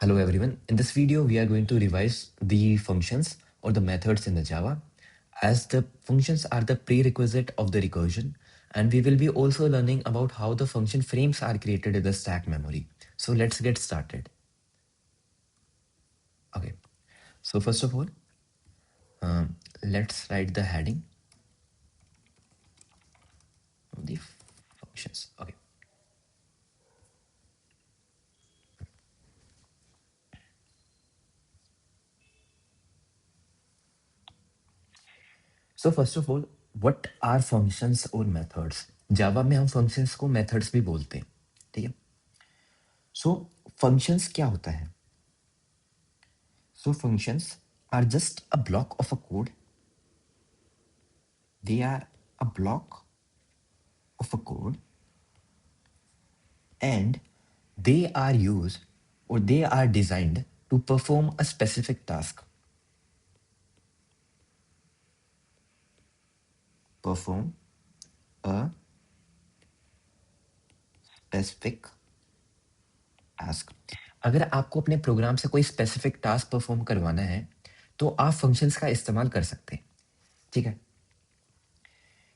Hello everyone. In this video, we are going to revise the functions or the methods in the Java, as the functions are the prerequisite of the recursion, and we will be also learning about how the function frames are created in the stack memory. So let's get started. Okay. So first of all, let's write the heading of the functions. Okay. So first of all, what are functions or methods? जावा में हम functions को methods भी बोलते हैं, ठीक है? So functions क्या होता है? So functions are just a block of a code. They are a block of a code, and they are used or they are designed to perform a specific task. Perform a specific task. अगर आपको अपने programme से कोई specific task perform करवाना है तो आप functions का इस्तेमाल कर सकते हैं, ठीक है?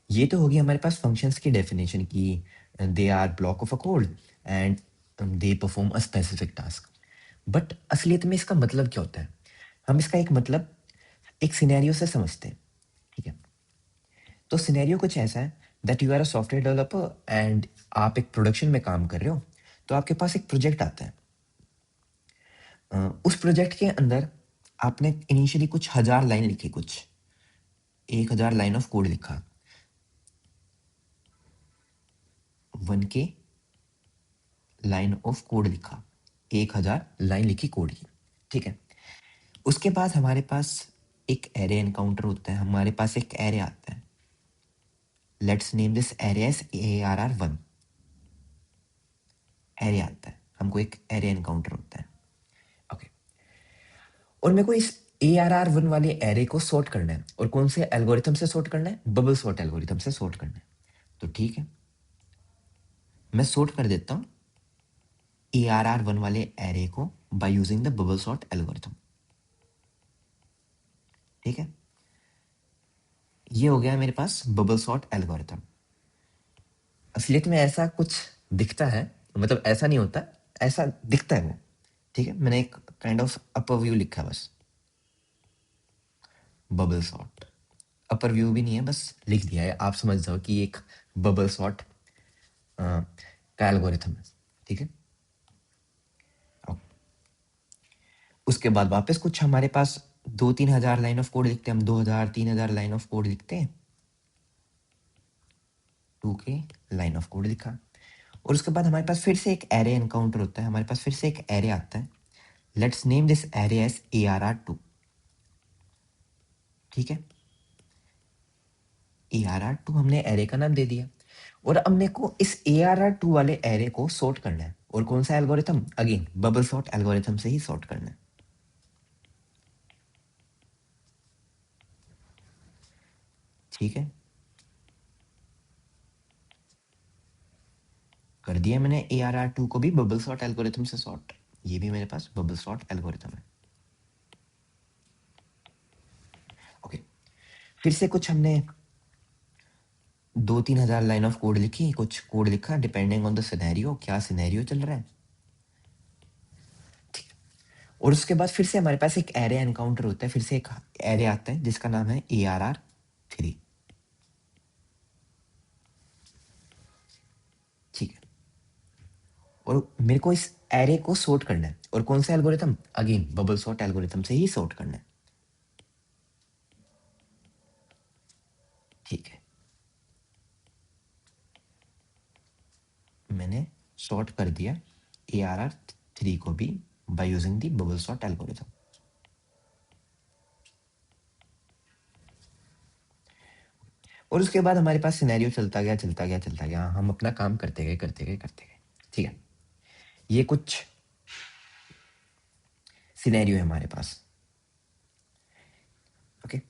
ये तो होगी हमारे पास फंक्शंस की डेफिनेशन की they R block of a code and they perform a specific task. But असलियत में इसका मतलब क्या होता है? हम इसका एक मतलब एक सिनेरियो से समझते हैं, ठीक है? तो सिनेरियो कुछ ऐसा है that you are a software developer and आप एक प्रोडक्शन में काम कर रहे हो, तो आपके पास एक प्रोजेक्ट आता है। उस प्रोजेक्ट के अंदर आपने इनिशियली कुछ 1000 लाइन लिखी, कुछ 1000 लाइन ऑफ कोड लिखा, 1K लाइन ऑफ कोड लिखा, 1000 लाइन लिखी कोड की, ठीक है? उसके बाद हमारे पास एक एरे एनकाउंटर होता है, हमारे पास एक एरे आता है। Let's name this array as ARR1। Array आता है, हमको एक एरे एनकाउंटर होता है, ओके। और मेरे को इस ARR1 वाले एरे को सॉर्ट करना है, और कौन से एल्गोरिथम से सॉर्ट करना है? बबल सॉर्ट एल्गोरिथम से सॉर्ट करना है। तो ठीक है, मैं सॉर्ट कर देता हूँ ARR1 वाले एरे को by using the bubble sort algorithm, ठीक है? ये हो गया मेरे पास बबल सॉर्ट एल्गोरिथम। असलियत में ऐसा कुछ दिखता है, मतलब ऐसा नहीं होता, ऐसा दिखता है वो, ठीक है? मैंने एक काइंड ऑफ अपर व्यू लिखा है बस, बबल सॉर्ट। अपर व्यू भी नहीं है, बस लिख दिया है, आप समझ जाओ कि एक बबल सॉर्ट का एल्गोरिथम है, ठीक है? अब उसके बाद वापस कुछ हमारे पास 2-3 हजार लाइन ऑफ कोड लिखते हैं, हम 2000-3000 लाइन ऑफ कोड लिखते हैं, 2K लाइन ऑफ कोड लिखा। और उसके बाद हमारे पास फिर से एक एरे एनकाउंटर होता है, हमारे पास फिर से एक एरे आता है। Let's name this array as ARR2, ठीक है? ARR2 हमने एरे का नाम दे दिया, और अब मेरे को इस ARR2 वाले एरे को सॉर्ट करना है, और कौन सा algorithm? Again bubble sort algorithm से ही सॉर्ट करना है, ठीक है? कर दिया मैंने ARR2 को भी बबल सॉर्ट एल्गोरिथम से सॉर्ट। ये भी मेरे पास बबल सॉर्ट एल्गोरिथम है, ओके। फिर से कुछ हमने 2-3 हजार लाइन ऑफ कोड लिखी, कुछ कोड लिखा डिपेंडिंग ऑन द सिनेरियो, क्या सिनेरियो चल रहा है, ठीक है? और उसके बाद फिर से हमारे पास एक एरे एनकाउंटर होता है, फिर से एक एरे आता है जिसका नाम है ARR3, ठीक है? और मेरे को इस एरे को सॉर्ट करना है, और कौन सा algorithm? Again bubble sort algorithm से ही सॉर्ट करना है, ठीक है? मैंने सॉर्ट कर दिया ARR3 को भी by using the bubble sort algorithm. और उसके बाद हमारे पास सिनेरियो चलता गया चलता गया चलता गया, हम अपना काम करते गए करते गए करते गए, ठीक है? ये कुछ सिनेरियो है हमारे पास, ओके।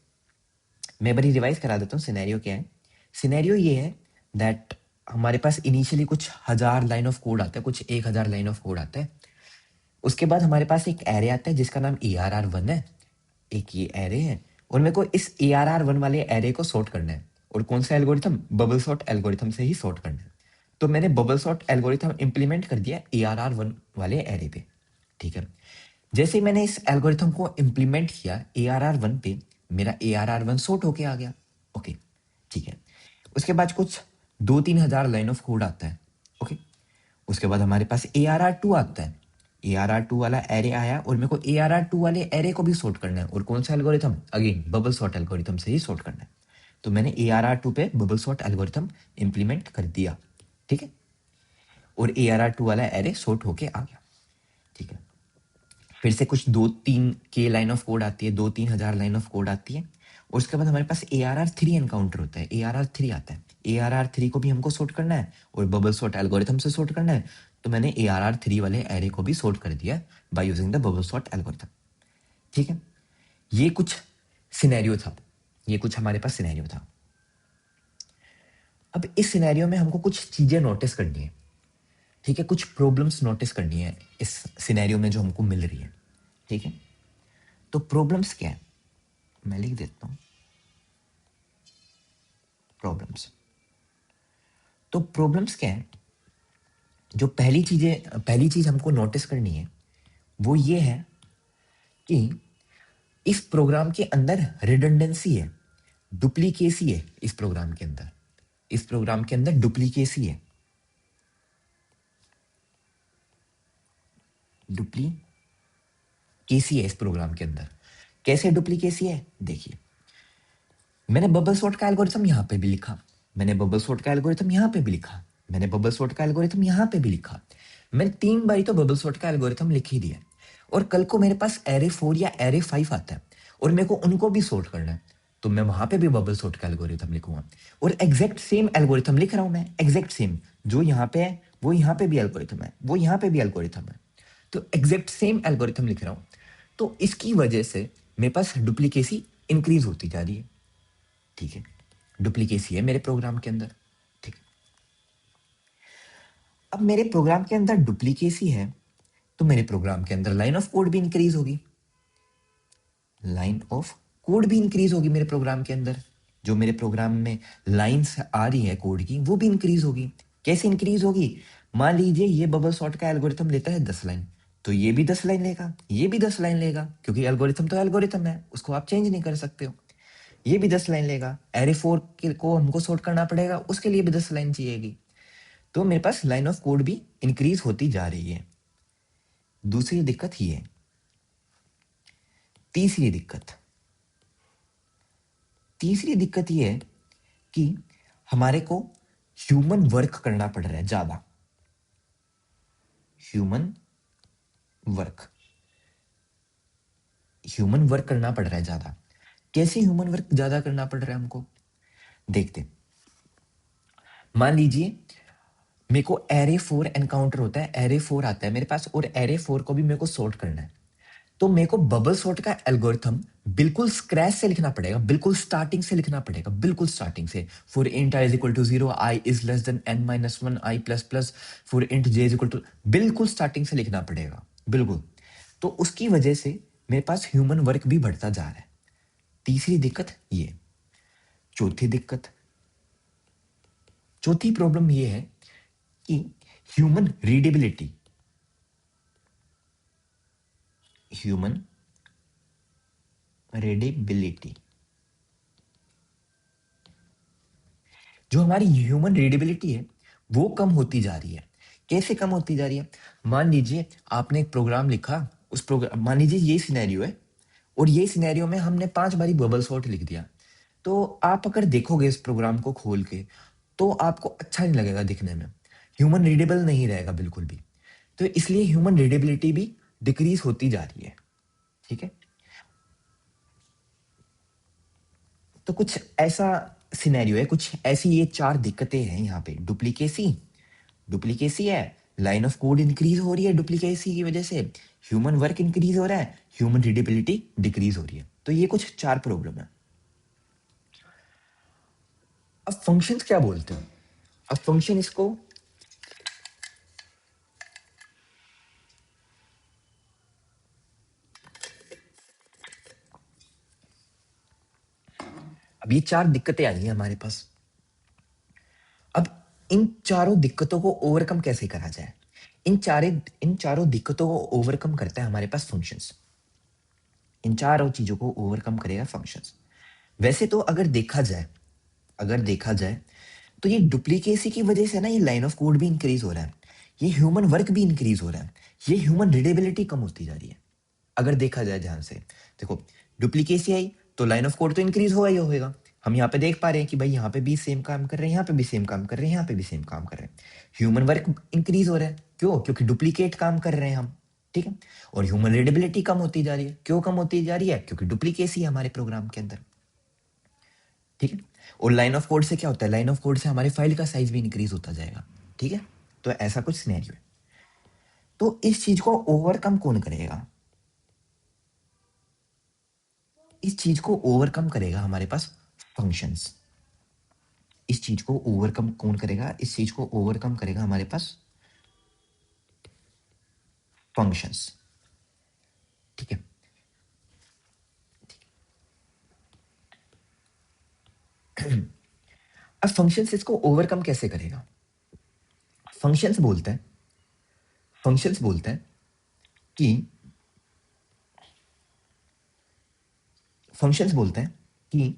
मैं बड़ी रिवाइज करा देता हूँ सिनेरियो क्या है। सिनेरियो ये है दैट हमारे पास इनिशियली कुछ 1000 लाइन ऑफ कोड आता है, कुछ 1000 लाइन ऑफ कोड आता है, उसके बाद हमारे पास एक एरे आता है जिसका नाम ARR1 है, एक ये एरे है, और मेरे को इस ARR1 वाले एरे को सॉर्ट करना है, और कौन सा एल्गोरिथम, बबल सॉर्ट एल्गोरिथम से ही सॉर्ट करना है। तो मैंने बबल सॉर्ट एल्गोरिथम इंप्लीमेंट कर दिया ARR1 वाले एरे पे, ठीक है। जैसे ही मैंने इस एल्गोरिथम को इंप्लीमेंट किया ARR1 पे, मेरा ARR1 सॉर्ट होके आ गया, ओके, ठीक है। उसके बाद कुछ 2-3 हज़ार लाइन ऑफ कोड आता है, ओके। उसके बाद हमारे पास ARR2 आता है, ARR2 वाला एरे आया, और मेरे को ARR2 वाले एरे को भी सॉर्ट करना है, और कौन सा algorithm, again bubble sort algorithm से ही सॉर्ट करना है। तो मैंने ARR2 पे बबल सॉर्ट एल्गोरिथम इंप्लीमेंट कर दिया, ठीक है, और ARR2 वाला एरे सॉर्ट होके आ गया, ठीक है। फिर से कुछ 2-3 लाइन ऑफ कोड आती है, 2-3 हज़ार लाइन ऑफ कोड आती है, और उसके बाद हमारे पास ARR3 एनकाउंटर होता है, ARR3 आता है। ARR3 को भी हमको सॉर्ट करना है और बबल सॉर्ट एल्गोरिथम से सॉर्ट करना है, तो मैंने ARR3 वाले एरे को भी सॉर्ट कर दिया by using the bubble sort algorithm, ठीक है। ये कुछ सिनेरियो था, ये कुछ हमारे पास सिनेरियो था। अब इस सिनेरियो में हमको कुछ चीजें नोटिस करनी है, ठीक है, कुछ प्रॉब्लम्स नोटिस करनी है इस सिनेरियो में जो हमको मिल रही है, ठीक है। तो प्रॉब्लम्स क्या है, मैं लिख देता हूं प्रॉब्लम्स। तो प्रॉब्लम्स क्या है, जो पहली चीज हमको नोटिस करनी है वो ये है कि इस प्रोग्राम के अंदर रिडंडेंसी है, डुप्लीकेसी है, इस प्रोग्राम के अंदर, इस प्रोग्राम के अंदर डुप्लीकेसी है, डुप्लीकेसी है इस प्रोग्राम के अंदर। कैसे डुप्लीकेसी है, देखिए, मैंने बबल सॉर्ट का एल्गोरिथम यहां पे भी लिखा, मैंने बबल सॉर्ट का एल्गोरिथम यहां पे भी लिखा, मैंने बबल सॉर्ट का एल्गोरिथम यहां पे भी लिखा, मैंने 3 बारी तो बबल सॉर्ट का एल्गोरिथम लिख ही दिया। और कल को मेरे पास array 4 या array 5 आता है और मेरे को उनको भी सॉर्ट करना है, तो मैं वहां पे भी बबल सॉर्ट का एल्गोरिथम लिखूंगा, और एग्जैक्ट सेम एल्गोरिथम लिख रहा हूं मैं, एग्जैक्ट सेम, जो यहाँ पे है वो यहाँ पे भी एल्गोरिथम है, वो यहाँ पे भी एल्गोरिथम है, तो एग्जैक्ट सेम एल्गोरिथम लिख रहा हूं। तो इसकी वजह से मेरे पास डुप्लीकेसी इंक्रीज होती जा रही है, ठीक है, डुप्लीकेसी है मेरे प्रोग्राम के अंदर, ठीक। अब मेरे प्रोग्राम के अंदर डुप्लीकेसी है, तो मेरे प्रोग्राम के अंदर लाइन ऑफ कोड भी इंक्रीज होगी, लाइन ऑफ कोड भी इंक्रीज होगी मेरे प्रोग्राम के अंदर, जो मेरे प्रोग्राम में लाइंस आ रही है कोड की वो भी इंक्रीज होगी। कैसे इंक्रीज होगी, मान लीजिए ये बबल सॉर्ट का एल्गोरिथम लेता है 10 लाइन, तो ये भी 10 लाइन लेगा, ये भी 10 लाइन लेगा, क्योंकि एल्गोरिथम तो एल्गोरिथम है, उसको आप चेंज नहीं कर सकते हो। ये भी 10 लाइन लेगा, array 4 को हमको सॉर्ट करना पड़ेगा, उसके लिए भी 10 लाइन चाहिएगी। तो मेरे पास लाइन ऑफ कोड भी इंक्रीज होती जा रही है। दूसरी दिक्कत ये है, तीसरी दिक्कत, तीसरी दिक्कत ये है कि हमारे को ह्यूमन वर्क करना पड़ रहा है ज्यादा, ह्यूमन वर्क, ह्यूमन वर्क करना पड़ रहा है ज्यादा। कैसे ह्यूमन वर्क ज्यादा करना पड़ रहा है हमको, देखते। मान लीजिए मेरे को array 4 एनकाउंटर होता है, array 4 आता है मेरे पास, और array 4 को भी मेरे को सॉर्ट करना है, तो मेरे को बबल सॉर्ट का एल्गोरिथम बिल्कुल स्क्रैच से लिखना पड़ेगा, बिल्कुल स्टार्टिंग से लिखना पड़ेगा, बिल्कुल स्टार्टिंग से। For int i is equal to 0, i is less than n-1 i plus plus, for int j is equal to, बिल्कुल स्टार्टिंग से लिखना पड़ेगा, बिल्कुल। तो उसकी वजह से मेरे पास ह्यूमन वर्क भी बढ़ता जा रहा है। तीसरी दिक्कत ये। चौथी दिक्कत, चौथी प्रॉब्लम ये है कि ह्यूमन रीडेबिलिटी, ह्यूमन रीडेबिलिटी, जो हमारी ह्यूमन रीडेबिलिटी है वो कम होती जा रही है। कैसे कम होती जा रही है, मान लीजिए आपने एक प्रोग्राम लिखा, उस प्रोग्राम, मान लीजिए ये सिनेरियो है, और ये सिनेरियो में हमने 5 बारी बबल सॉर्ट लिख दिया, तो आप अगर देखोगे इस प्रोग्राम को खोल के तो आपको अच्छा नहीं लगेगा दिखने में, ह्यूमन रीडेबल नहीं रहेगा बिल्कुल भी। तो इसलिए ह्यूमन रीडेबिलिटी भी डिक्रीज होती जा रही है, ठीक है। तो कुछ ऐसा सिनेरियो है, कुछ ऐसी ये 4 दिक्कतें हैं यहाँ पे। डुप्लीकेसी, डुप्लीकेसी है, लाइन ऑफ कोड इंक्रीज हो रही है डुप्लीकेसी की वजह से, ह्यूमन वर्क इंक्रीज हो रहा है, ह्यूमन रीडेबिलिटी डिक्रीज हो रही है। तो ये कुछ 4 प्रॉब्लम है। अब फंक्शंस क्या बोलते हैं, अब फंक्शन इसको, अब ये 4 दिक्कतें आई हैं हमारे पास। अब इन चारों दिक्कतों को ओवरकम कैसे करा जाए? इन चारों दिक्कतों को ओवरकम करता है हमारे पास फंक्शंस। इन चारों चीजों को ओवरकम करेगा फंक्शंस। वैसे तो अगर देखा जाए तो ये डुप्लीकेसी की वजह से ना ये लाइन ऑफ कोड भी इंक्रीज हो रहा है, ये ह्यूमन वर्क भी इंक्रीज हो रहा है, ये ह्यूमन रीडेबिलिटी कम होती जा रही है। अगर देखा जाए ध्यान से, देखो डुप्लीकेसी आई तो लाइन ऑफ कोड तो इंक्रीज होगा ही होगा। हम यहाँ पे देख पा रहे हैं कि भाई यहाँ पे भी सेम काम कर रहे हैं, यहाँ पे भी सेम काम कर रहे हैं, यहाँ पे भी सेम काम कर रहे हैं। ह्यूमन वर्क इंक्रीज हो रहा है, क्यों? क्योंकि डुप्लीकेट काम कर रहे हैं हम, ठीक है। और ह्यूमन रीडेबिलिटी कम होती जा रही है, क्यों कम होती जा रही है? क्योंकि डुप्लीकेसी है हमारे प्रोग्राम के अंदर, ठीक है। और लाइन ऑफ कोड से क्या होता है? लाइन ऑफ कोड से हमारे फाइल का साइज भी इंक्रीज होता जाएगा, ठीक है। तो ऐसा कुछ सिनेरियो है। तो इस चीज को ओवरकम कौन करेगा? इस चीज को ओवरकम करेगा हमारे पास फंक्शंस। इस चीज को ओवरकम कौन करेगा? इस चीज को ओवरकम करेगा हमारे पास फंक्शंस, ठीक है। अब फंक्शंस इसको ओवरकम कैसे करेगा? फंक्शंस बोलते हैं फंक्शंस बोलते हैं कि फंक्शंस बोलते हैं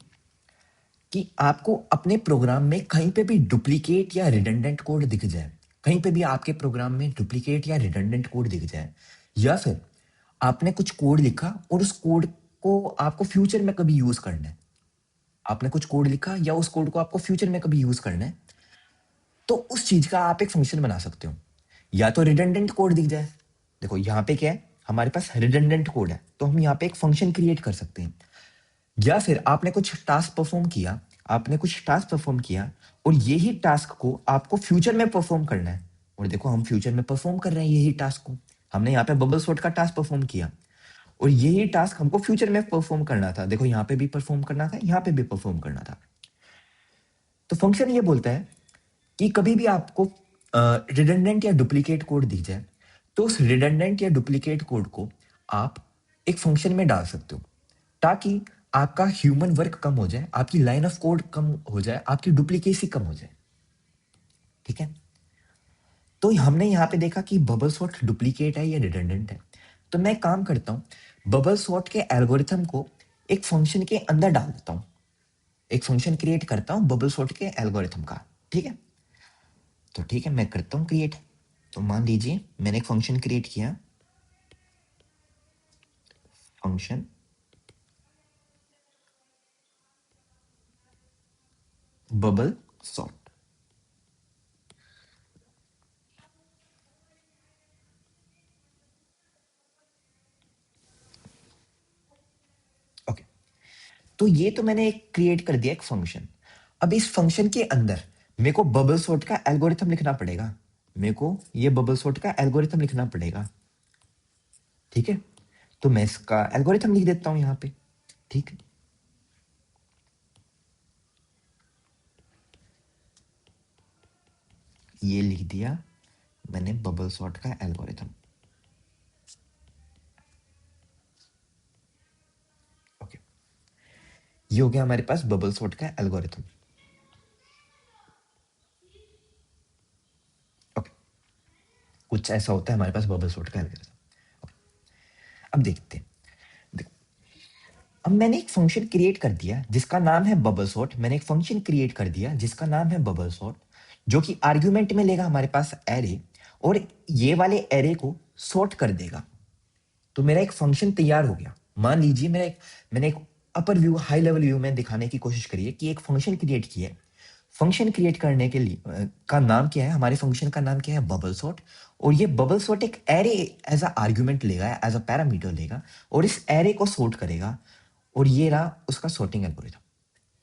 कि आपको अपने प्रोग्राम में कहीं पे भी डुप्लीकेट या रिडंडेंट कोड दिख जाए, कहीं पे भी आपके प्रोग्राम में डुप्लीकेट या रिडंडेंट कोड दिख जाए, या फिर आपने कुछ कोड लिखा और उस कोड को आपको फ्यूचर में कभी यूज करना है, आपने कुछ कोड लिखा या उस कोड को आपको फ्यूचर में कभी यूज करना है, तो उस चीज का आप एक फंक्शन बना सकते हो। या तो रिडंडेंट कोड दिख जाए, देखो यहाँ पे क्या है, हमारे पास रिडंडेंट कोड है, तो हम यहाँ पे एक फंक्शन क्रिएट कर सकते हैं। या फिर आपने कुछ टास्क परफॉर्म किया और यही टास्क को आपको फ्यूचर में परफॉर्म करना है, और देखो हम फ्यूचर में परफॉर्म कर रहे हैं यही टास्क को। हमने यहाँ पे बबल सॉर्ट का टास्क परफॉर्म किया और यही टास्क हमको फ्यूचर में परफॉर्म करना था, देखो यहाँ पे भी परफॉर्म करना था, यहाँ पे भी परफॉर्म करना था। तो फंक्शन ये बोलता है कि कभी भी आपको रिडंडेंट या डुप्लीकेट कोड दिख जाए तो उस रिडंडेंट या डुप्लीकेट कोड को आप एक फंक्शन में डाल सकते हो, ताकि आपका ह्यूमन वर्क कम हो जाए, आपकी लाइन ऑफ कोड कम हो जाए, आपकी डुप्लीकेसी कम हो जाए, ठीक है। तो हमने यहाँ पे देखा कि बबल सॉर्ट डुप्लीकेट है या रिडंडेंट है। तो मैं काम करता हूँ, बबल सॉर्ट के एल्गोरिथम को एक फंक्शन के अंदर डाल देता हूँ, एक फंक्शन क्रिएट करता हूँ बबल सॉर्ट के एल्गोरिथम का, ठीक है। तो ठीक है, मैं करता हूँ क्रिएट। तो मान लीजिए मैंने एक फंक्शन क्रिएट किया, फंक्शन बबल सॉर्ट, ओके। तो ये तो मैंने एक क्रिएट कर दिया एक फंक्शन। अब इस फंक्शन के अंदर मेरे को बबल सॉर्ट का एल्गोरिथम लिखना पड़ेगा, मेरे को ये बबल सॉर्ट का एल्गोरिथम लिखना पड़ेगा, ठीक है। तो मैं इसका एल्गोरिथम लिख देता हूं यहां पे, ठीक है। ये लिख दिया मैंने बबल सॉर्ट का एल्गोरिथम, ओके। ये हो गया हमारे पास बबल सॉर्ट का एल्गोरिथम, ओके। कुछ ऐसा होता है हमारे पास बबल सॉर्ट का एल्गोरिथम। अब देखते हैं, देखो, अब मैंने एक फंक्शन क्रिएट कर दिया जिसका नाम है बबल सॉर्ट। मैंने एक फंक्शन क्रिएट कर दिया जिसका नाम है बबल सॉर्ट, जो कि आर्ग्यूमेंट में लेगा हमारे पास एरे, और ये वाले एरे को सॉर्ट कर देगा। तो मेरा एक फंक्शन तैयार हो गया। मान लीजिए मैंने एक अपर व्यू, हाई लेवल व्यू में दिखाने की कोशिश करी है कि एक फंक्शन क्रिएट किया है। फंक्शन क्रिएट करने के लिए का नाम क्या है? हमारे फंक्शन का नाम क्या है? Bubble sort. और ये बबल सॉर्ट एक एरे एज अ आर्ग्यूमेंट लेगा, एज अ पैरामीटर लेगा, और इस एरे को सॉर्ट करेगा, और ये रहा उसका सॉर्टिंग एल्गोरिथम,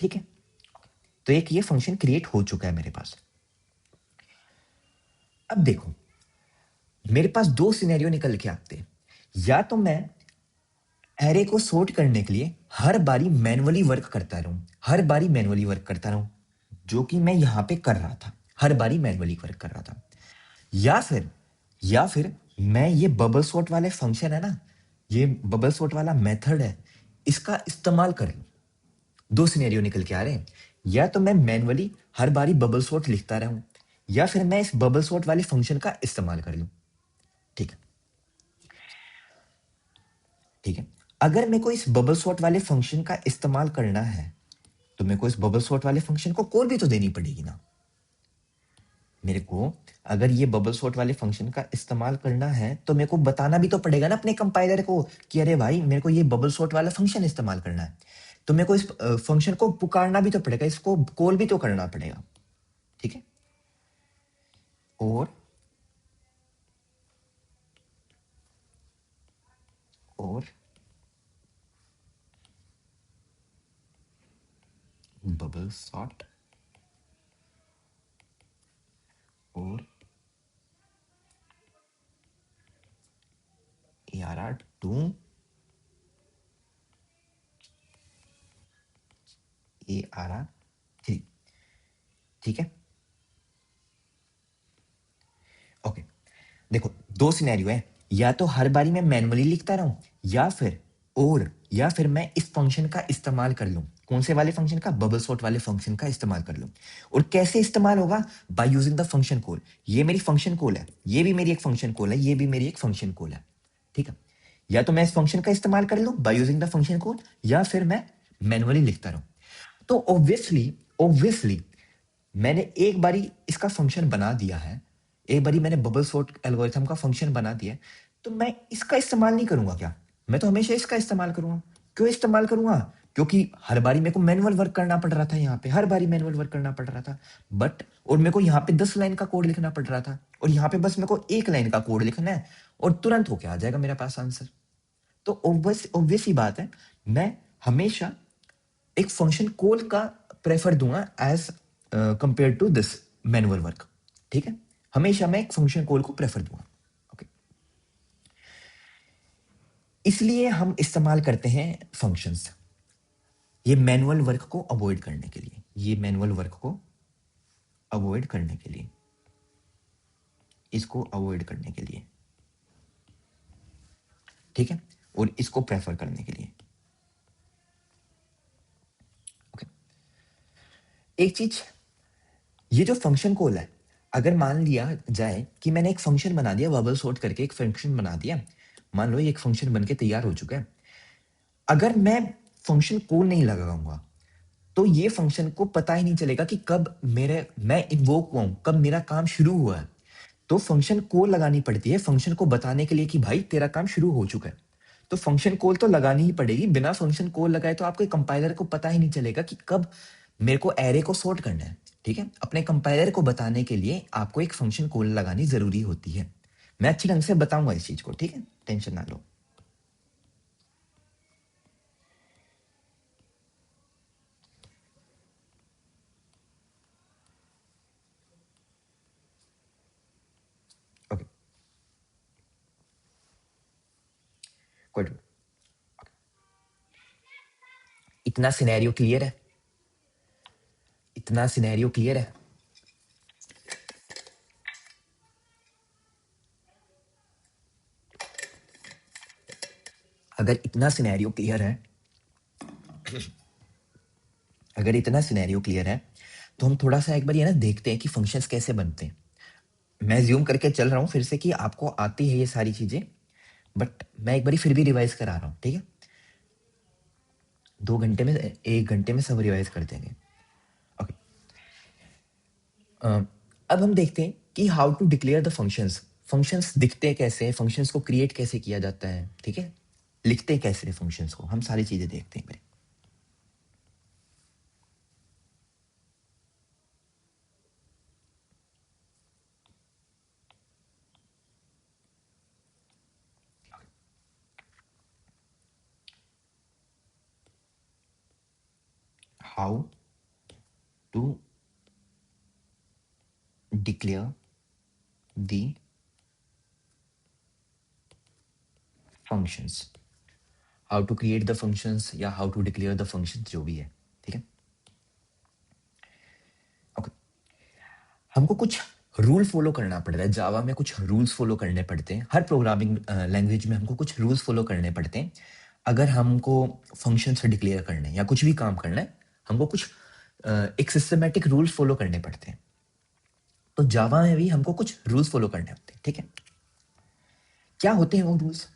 ठीक है। तो एक ये फंक्शन क्रिएट हो चुका है मेरे पास। अब देखो, मेरे पास दो सिनेरियो निकल के आते हैं। या तो मैं एरे को सॉर्ट करने के लिए हर बारी मैनुअली वर्क करता रहूं, हर बारी मैनुअली वर्क करता रहूं, जो कि मैं यहां पे कर रहा था, हर बारी मैनुअली वर्क कर रहा था। या फिर मैं ये बबल सॉर्ट वाले फंक्शन है ना, ये बबल सॉर्ट वाला मेथड है, इसका इस्तेमाल करूं, दो सिनेरियो निकल के आ रहे हैं, या तो मैं मैनुअली हर बारी बबल सॉर्ट लिखता रहूं, या फिर मैं इस बबल सॉर्ट वाले फंक्शन का इस्तेमाल कर लूं। ठीक है, ठीक है। अगर मेरे को इस बबल सॉर्ट वाले फंक्शन का इस्तेमाल करना है तो मेरे को इस बबल सॉर्ट वाले फंक्शन को कॉल भी तो देनी पड़ेगी ना। मेरे को अगर ये बबल सॉर्ट वाले फंक्शन का इस्तेमाल करना है तो मेरे को बताना भी तो पड़ेगा ना अपने कंपाइलर को कि अरे भाई मेरे को ये बबल सॉर्ट वाला फंक्शन इस्तेमाल करना है, तो मेरे को इस फंक्शन को पुकारना भी तो पड़ेगा, इसको कॉल भी तो करना पड़ेगा। ठीक है, और बबल सॉर्ट और ARR टू ARR 3। ठीक है, ओके। देखो दो सिनेरियो है, या तो हर बारी मैं मैनुअली लिखता रहूं, या फिर मैं इस फंक्शन का इस्तेमाल कर लूं। कौन से वाले फंक्शन का? बबल सॉर्ट वाले फंक्शन का इस्तेमाल कर लूं। और कैसे इस्तेमाल होगा? By using the function call. ये मेरी फंक्शन कॉल है, ये भी मेरी एक फंक्शन कॉल है, ये भी मेरी एक फंक्शन कॉल है। ठीक है, या तो मैं इस फंक्शन का इस्तेमाल कर लूं by using the function call, या फिर मैं मैनुअली लिखता रहूं। तो ऑब्वियसली मैंने एक बारी इसका फंक्शन बना दिया है, एक बारी मैंने बबल सॉर्ट एल्गोरिथम का फंक्शन बना दिया है, तो मैं इसका इस्तेमाल नहीं करूंगा क्या? मैं तो हमेशा इसका इस्तेमाल करूंगा। क्यों इस्तेमाल करूंगा? क्योंकि हर बारी मेरे को मैनुअल वर्क करना पड़ रहा था, यहाँ पे हर बारी मैनुअल वर्क करना पड़ रहा था, बट और मेरे को यहाँ पे 10 लाइन का कोड लिखना पड़ रहा था, और यहाँ पे बस मेरे को एक लाइन का कोड लिखना है और तुरंत होके आ जाएगा मेरे पास आंसर। तो ऑब्वियस ही बात है, मैं हमेशा एक फंक्शन कॉल का प्रेफर दूंगा as compare to this manual work. ठीक है, हमेशा मैं एक फंक्शन कॉल को प्रेफर दूंगा। ओके, इसलिए हम इस्तेमाल करते हैं फंक्शंस, ये मैनुअल वर्क को अवॉइड करने के लिए, ये मैनुअल वर्क को अवॉइड करने के लिए, इसको अवॉइड करने के लिए। ठीक है, और इसको प्रेफर करने के लिए। ओके, एक चीज, ये जो फंक्शन कॉल है, अगर मान लिया जाए कि मैंने एक फंक्शन बना दिया, बबल सॉर्ट करके एक फंक्शन बना दिया, मान लो ये एक फंक्शन बनके तैयार हो चुका है, अगर मैं फंक्शन कॉल नहीं लगाऊंगा तो ये फंक्शन को पता ही नहीं चलेगा कि कब मैं इन्वोक हुआ हूं, कब मेरा काम शुरू हुआ है। तो फंक्शन कॉल लगानी पड़ती है फंक्शन को बताने के लिए कि भाई तेरा काम शुरू हो चुका है। तो फंक्शन कॉल तो लगानी ही पड़ेगी, बिना फंक्शन कॉल लगाए तो आपके कंपाइलर को पता ही नहीं चलेगा कि कब मेरे को एरे को सॉर्ट करना है। ठीक है, अपने कंपाइलर को बताने के लिए आपको एक फंक्शन कॉल लगानी जरूरी होती है। मैं अच्छी ढंग से बताऊंगा इस चीज को, ठीक है, टेंशन ना लो। ओके, कोई, इतना सिनेरियो क्लियर है? इतना सिनेरियो क्लियर है? अगर इतना सिनेरियो क्लियर है, अगर इतना सिनेरियो क्लियर है, तो हम थोड़ा सा एक बार ये ना देखते हैं कि फंक्शंस कैसे बनते हैं। मैं ज्यूम करके चल रहा हूँ फिर से कि आपको आती है ये सारी चीजें, बट मैं एक बारी फिर भी रिवाइज करा रहा हूँ। ठीक है, 2 घंटे में, 1 घंटे में सब रिवाइज कर देंगे। ओके, अब हम देखते हैं कि how to declare the functions. Functions दिखते कैसे हैं, फंक्शंस को क्रिएट कैसे किया जाता है, ठीक है, लिखते कैसे फंक्शंस को, हम सारी चीजें देखते हैं मेरे। How to declare the functions, how to create the functions या how to declare the functions, जो भी है। ठीक है, ओके, हमको कुछ रूल फॉलो करना पड़ता है, जावा में कुछ रूल्स फॉलो करने पड़ते हैं, हर प्रोग्रामिंग लैंग्वेज में हमको कुछ रूल्स फॉलो करने पड़ते हैं अगर हमको फंक्शन से डिक्लेयर करना है या कुछ भी काम करना है। हमको कुछ एक सिस्टमैटिक रूल्स फॉलो करने पड़ते हैं। तो जावा में भी हमको कुछ रूल्स फॉलो करने होते हैं, ठीक है। क्या होते हैं वो रूल्स?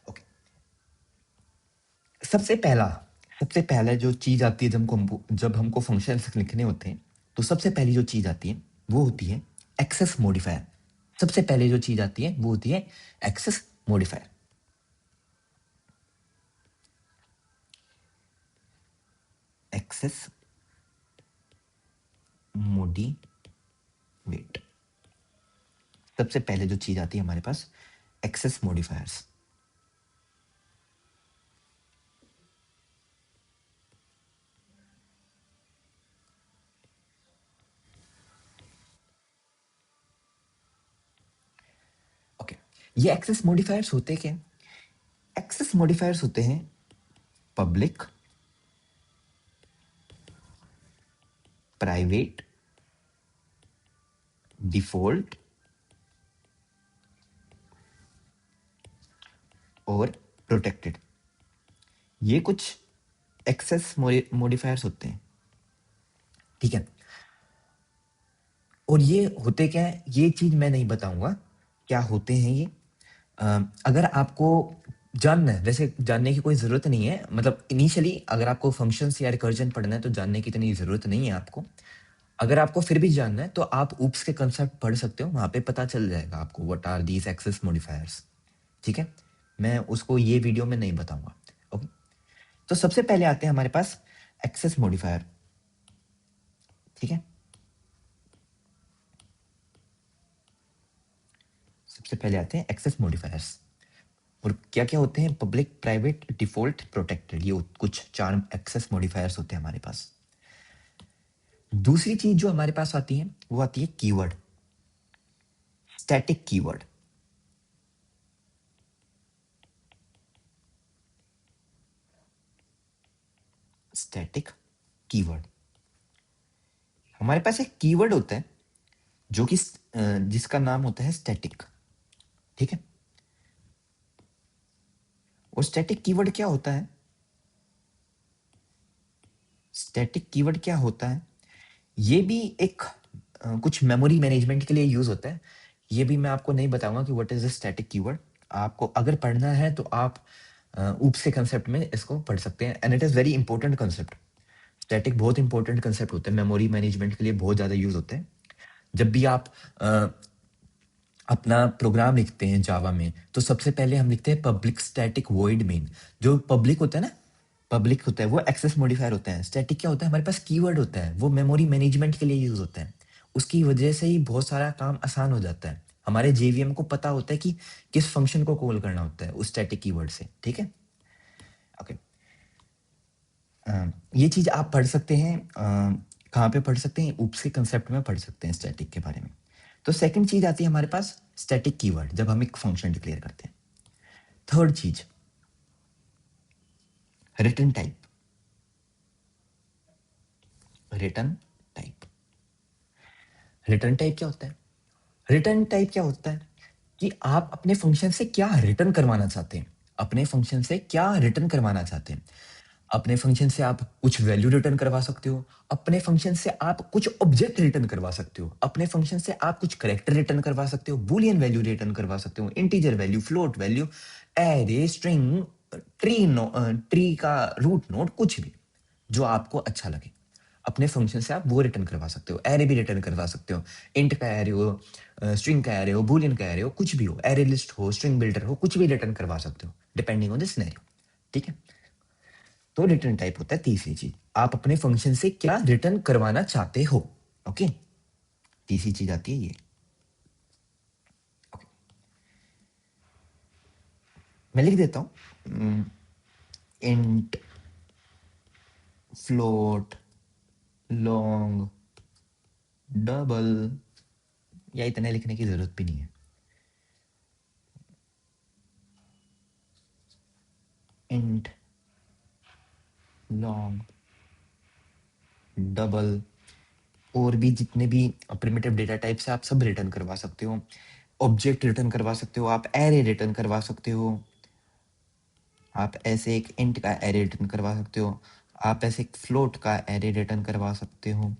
ओके, सबसे पहला जो चीज आती है जब हमको फंक्शंस लिखने होते हैं, तो सबसे पहली जो चीज आती है वो होती है एक्सेस मॉडिफायर। सबसे पहले जो चीज आती है वो होती है एक्सेस मॉडिफायर। एक्सेस मोडिवेट, सबसे पहले जो चीज आती है हमारे पास एक्सेस मॉडिफायर्स। ओके, ये एक्सेस मॉडिफायर्स होते क्या? एक्सेस मॉडिफायर्स होते हैं पब्लिक, प्राइवेट, डिफॉल्ट और प्रोटेक्टेड। ये कुछ एक्सेस मॉडिफायर्स होते हैं, ठीक है। और ये होते क्या है, ये चीज मैं नहीं बताऊंगा क्या होते हैं ये। अगर आपको जानना है, वैसे जानने की कोई ज़रूरत नहीं है, मतलब इनिशियली अगर आपको फंक्शंस या रिकर्जन पढ़ना है तो जानने की इतनी ज़रूरत नहीं है आपको। अगर आपको फिर भी जानना है तो आप ऊप्स के कंसेप्ट पढ़ सकते हो, वहाँ पे पता चल जाएगा आपको what are these access modifiers, ठीक है। मैं उसको ये वीडियो में नहीं बताऊंगा, ओके। तो सबसे पहले आते हैं हमारे पास एक्सेस मॉडिफायर, ठीक है। सबसे पहले आते हैं एक्सेस मॉडिफायर्स, और क्या क्या होते हैं? Public, private, default, protected. ये कुछ 4 एक्सेस मॉडिफायर्स होते हैं हमारे पास। दूसरी चीज जो हमारे पास आती है वो आती है keyword, static keyword. Static keyword, हमारे पास एक कीवर्ड होता है जो कि जिसका नाम होता है स्टैटिक, ठीक है। और स्टैटिक कीवर्ड क्या होता है? स्टैटिक कीवर्ड क्या होता है? ये भी एक कुछ मेमोरी मैनेजमेंट के लिए यूज होता है। ये भी मैं आपको नहीं बताऊंगा कि what is a static keyword. आपको अगर पढ़ना है तो आप ऊप्स के कंसेप्ट में इसको पढ़ सकते हैं, and it is very important concept. Static बहुत इंपॉर्टेंट कंसेप्ट होता है, मेमोरी मैनेजमेंट के लिए बहुत ज़्यादा यूज होते हैं। जब भी आप अपना प्रोग्राम लिखते हैं जावा में, तो सबसे पहले हम लिखते हैं पब्लिक स्टैटिक वॉइड मेन। जो पब्लिक होता है ना, पब्लिक होता है वो एक्सेस मॉडिफायर होता है। स्टैटिक क्या होता है? हमारे पास कीवर्ड होता है, वो मेमोरी मैनेजमेंट के लिए यूज होता है। उसकी वजह से ही बहुत सारा काम आसान हो जाता है। हमारे जेवीएम को पता होता है कि किस फंक्शन को कॉल करना होता है उस स्टैटिक कीवर्ड से, ठीक है। ओके, ये चीज आप पढ़ सकते हैं। कहाँ पे पढ़ सकते हैं? ऊप्स के कंसेप्ट में पढ़ सकते हैं स्टैटिक के बारे में। तो सेकंड चीज आती है हमारे पास स्टैटिक कीवर्ड, जब हम एक फंक्शन डिक्लेयर करते हैं। थर्ड चीज return type. Return type, return type क्या होता है? रिटर्न टाइप क्या होता है कि आप अपने फंक्शन से क्या रिटर्न करवाना चाहते हैं। अपने फंक्शन से क्या रिटर्न करवाना चाहते हैं? अपने फंक्शन से आप कुछ वैल्यू रिटर्न करवा सकते हो, अपने फंक्शन से आप कुछ ऑब्जेक्ट रिटर्न करवा सकते हो, अपने फंक्शन से आप कुछ करेक्टर रिटर्न करवा सकते हो, बूलियन वैल्यू रिटर्न करवा सकते हो, integer value, float value, array, string, tree का रूट नोड, कुछ भी जो आपको अच्छा लगे अपने फंक्शन से आप वो रिटर्न करवा सकते हो। एरे भी रिटर्न करवा सकते हो, इंट का एरे हो, स्ट्रिंग का एरे हो, बूलियन का एरे हो, कुछ भी हो, एरे लिस्ट हो, स्ट्रिंग बिल्डर हो, कुछ भी रिटर्न करवा सकते हो डिपेंडिंग ऑन द सिनेरियो, ठीक है। तो रिटर्न टाइप होता है तीसरी चीज, आप अपने फंक्शन से क्या रिटर्न करवाना चाहते हो, ओके। तीसरी चीज आती है ये, ओके। मैं लिख देता हूं, इंट, फ्लोट, लॉन्ग, डबल, या इतने लिखने की जरूरत भी नहीं है। इंट, लॉन्ग, डबल, और भी जितने भी प्रिमिटिव डेटा टाइप्स है आप सब रिटर्न करवा सकते हो। ऑब्जेक्ट रिटर्न करवा सकते हो, आप एरे रिटर्न करवा सकते हो, आप ऐसे एक इंट का एरे रिटर्न करवा सकते हो, आप ऐसे एक फ्लोट का एरे रिटर्न करवा सकते हो,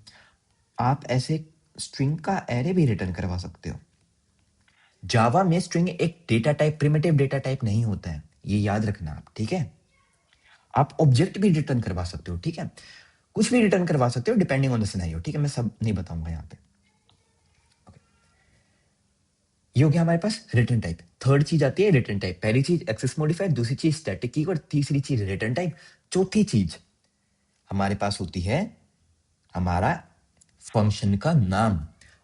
आप ऐसे स्ट्रिंग का एरे भी रिटर्न करवा सकते हो। जावा में स्ट्रिंग एक data type, primitive data type नहीं होता है, ये याद रखना आप, ठीक है। आप ऑब्जेक्ट भी रिटर्न करवा सकते हो, ठीक है, कुछ भी रिटर्न करवा सकते हो डिपेंडिंग ऑन द सिनेरियो, ठीक है, मैं सब नहीं बताऊंगा यहाँ पे। ये हो गया हमारे पास रिटर्न टाइप। थर्ड चीज आती है रिटर्न टाइप। पहली चीज एक्सेस मॉडिफायर, दूसरी चीज स्टैटिक कीवर्ड, तीसरी चीज रिटर्न टाइप, चौथी चीज हमारे पास होती है हमारा फंक्शन का नाम।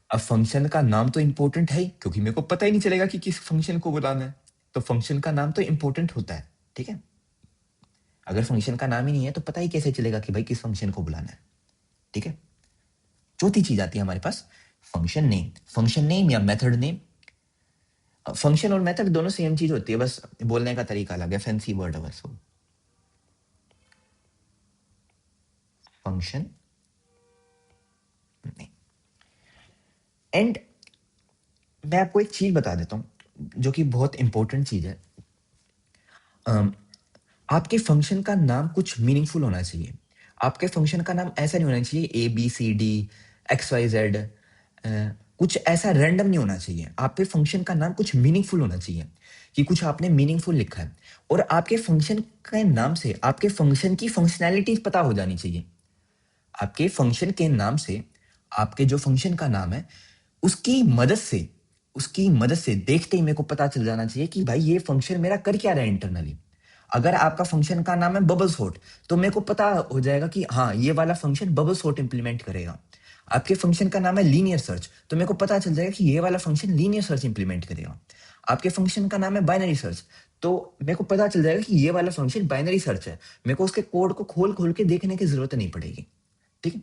अब फंक्शन का नाम तो इंपॉर्टेंट है ही, क्योंकि मेरे को पता ही नहीं चलेगा कि किस फंक्शन को बुलाना है, तो फंक्शन का नाम तो इंपॉर्टेंट होता है, ठीक है। अगर फंक्शन का नाम ही नहीं है तो पता ही कैसे चलेगा कि भाई किस फंक्शन को बुलाना है, ठीक है। चौथी चीज आती है हमारे पास फंक्शन नेम। फंक्शन नेम या मेथड नेम, फंक्शन और मेथड दोनों सेम चीज होती है, बस बोलने का तरीका अलग है, फैंसी वर्ड है बस वो। Function name. एंड मैं आपको एक चीज बता देता हूं जो कि बहुत इंपॉर्टेंट चीज है। आपके फंक्शन का नाम कुछ मीनिंगफुल होना चाहिए। आपके फंक्शन का नाम ऐसा नहीं होना चाहिए A B C D X Y Z, कुछ ऐसा रैंडम नहीं होना चाहिए। आपके फंक्शन का नाम कुछ मीनिंगफुल होना चाहिए, कि कुछ आपने मीनिंगफुल लिखा है, और आपके फंक्शन के नाम से आपके फंक्शन की फंक्शनैलिटीज पता हो जानी चाहिए। आपके फंक्शन के नाम से आपके जो फंक्शन का नाम है उसकी मदद से देखते ही मेरे को पता चल जाना चाहिए कि भाई ये फंक्शन मेरा कर क्या रहा है इंटरनली। अगर आपका फंक्शन का नाम है बबल सॉर्ट, तो मेरे को पता हो जाएगा कि हाँ ये वाला फंक्शन बबल सॉर्ट इंप्लीमेंट करेगा। आपके फंक्शन का नाम है लीनियर सर्च, तो मेरे को पता चल जाएगा कि ये वाला फंक्शन लीनियर सर्च इंप्लीमेंट करेगा। आपके फंक्शन का नाम है बाइनरी सर्च, तो मेरे को पता चल जाएगा कि ये वाला फंक्शन बाइनरी सर्च है। मेरे को उसके कोड को खोल खोल के देखने की जरूरत नहीं पड़ेगी, ठीक है।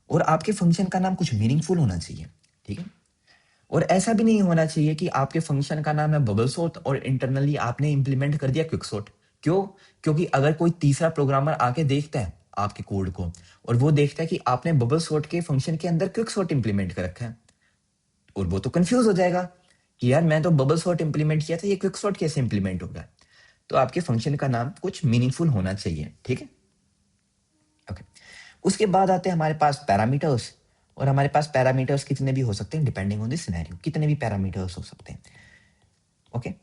और आपके फंक्शन का नाम कुछ मीनिंगफुल होना चाहिए, ठीक है। और ऐसा भी नहीं होना चाहिए कि आपके फंक्शन का नाम है बबल सॉर्ट और इंटरनली आपने इंप्लीमेंट कर दिया क्विक सॉर्ट। क्यों? क्योंकि अगर कोई तीसरा प्रोग्रामर आके देखता है आपके कोड को, और वो देखता है कि आपने बबल सॉर्ट के फंक्शन के अंदर क्विक सॉर्ट इंप्लीमेंट कर रखा है, और वो तो कंफ्यूज हो जाएगा कि यार मैं तो बबल सॉर्ट इंप्लीमेंट किया था, ये क्विक सॉर्ट कैसे इंप्लीमेंट हो गया। तो आपके फंक्शन का नाम कुछ मीनिंगफुल होना चाहिए, ठीक है। ओके, उसके बाद आते हैं हमारे पास पैरामीटर्स। और हमारे पास पैरामीटर्स कितने भी हो सकते हैं डिपेंडिंग ऑन द सिनेरियो, कितने भी पैरामीटर्स हो सकते हैं, ओके।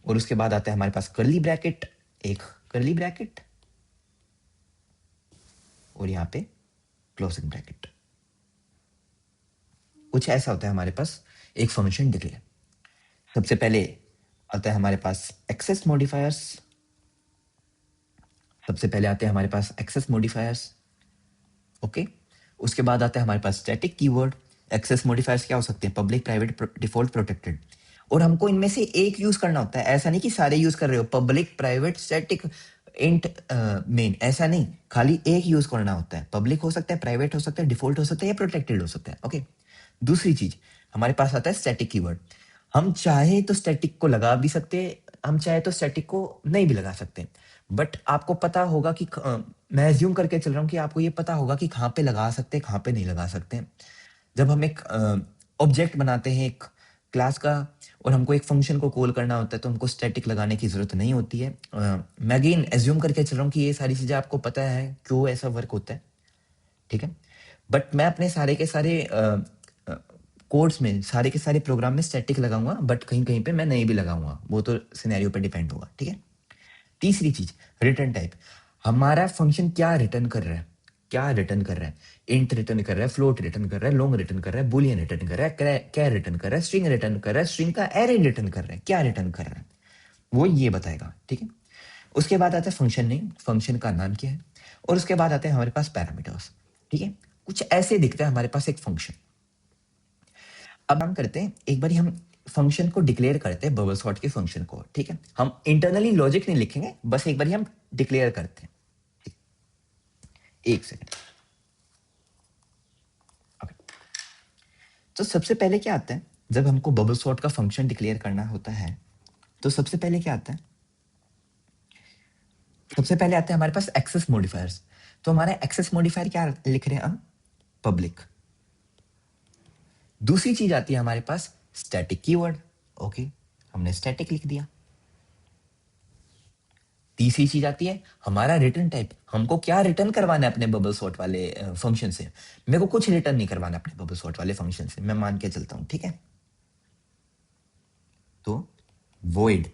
और उसके बाद आता है हमारे पास कर्ली ब्रैकेट, एक कर्ली ब्रैकेट, और यहाँ पे क्लोजिंग ब्रैकेट। कुछ ऐसा होता है हमारे पास एक फंक्शन डिक्लेयर। सबसे पहले आता है हमारे पास एक्सेस मॉडिफायर्स, सबसे पहले आते हैं हमारे पास एक्सेस मॉडिफायर्स, ओके। उसके बाद आता है हमारे पास स्टैटिक कीवर्ड। एक्सेस मॉडिफायर्स क्या हो सकते हैं? Public, private, default, protected. और हमको इनमें से एक यूज करना होता है, ऐसा नहीं कि सारे यूज कर रहे हो, public, private, static, int, main, ऐसा नहीं, खाली एक यूज करना होता है। पब्लिक हो सकता है, प्राइवेट हो सकता है, डिफॉल्ट हो सकता है, या प्रोटेक्टेड हो सकता है, ओके। दूसरी चीज हमारे पास आता है स्टैटिक कीवर्ड। हम चाहे तो स्टैटिक को लगा भी सकते हैं, हम चाहे तो स्टैटिक को नहीं भी लगा सकते, बट आपको पता होगा कि मैं एज्यूम करके चल रहा हूँ कि आपको ये पता होगा कि कहाँ पे लगा सकते हैं, कहाँ पे नहीं लगा सकते हैं। जब हम एक ऑब्जेक्ट बनाते हैं एक क्लास का, और हमको एक फंक्शन को कॉल करना होता है, तो हमको स्टैटिक लगाने की जरूरत नहीं होती है। मैं अगेन एज्यूम करके चल रहा हूँ कि ये सारी चीजें आपको पता है क्यों ऐसा वर्क होता है, ठीक है। बट मैं अपने सारे के सारे कोड्स में, सारे के सारे प्रोग्राम में स्टैटिक लगाऊंगा, बट कहीं कहीं पे मैं नहीं भी लगाऊंगा, वो तो सिनेरियो पे डिपेंड होगा, ठीक है। तीसरी चीज रिटर्न टाइप। हमारा फंक्शन क्या रिटर्न कर रहा है, क्या रिटर्न कर रहा है? इंट रिटर्न कर रहा है, फ्लोट रिटर्न कर रहा है, लॉन्ग रिटर्न कर रहा है, बुलियन रिटर्न कर रहा है, कैर रिटर्न कर रहा है, स्ट्रिंग रिटर्न कर रहा है, स्ट्रिंग का एरे रिटर्न कर रहा है, क्या रिटर्न कर रहा है, वो ये बताएगा, ठीक है। उसके बाद आता है फंक्शन नेम, फंक्शन का नाम क्या है। और उसके बाद आते हैं हमारे पास पैरामीटर्स, ठीक है। कुछ ऐसे दिखता है हमारे पास एक फंक्शन। अब हम करते हैं, एक बार हम फंक्शन को डिक्लेयर करते हैं, बबल सॉर्ट के फंक्शन को, ठीक है। हम इंटरनली लॉजिक नहीं लिखेंगे, बस एक बार हम डिक्लेयर करते हैं, एक सेकंड। ओके, तो सबसे पहले क्या आता है जब हमको बबल सॉर्ट का फंक्शन डिक्लेयर करना होता है, तो सबसे पहले क्या आता है? सबसे पहले आते हैं हमारे पास एक्सेस मॉडिफायर्स। तो हमारे एक्सेस मॉडिफायर क्या लिख रहे हैं हम? पब्लिक। दूसरी चीज आती है हमारे पास स्टैटिक कीवर्ड, ओके, हमने स्टैटिक लिख दिया। तीसरी चीज आती है हमारा रिटर्न टाइप। हमको क्या रिटर्न करवाना है अपने बबल सॉर्ट वाले फंक्शन से? मेरे को कुछ रिटर्न नहीं करवाना अपने बबल सॉर्ट वाले फंक्शन से, मैं मान के चलता हूं, ठीक है। तो वॉइड,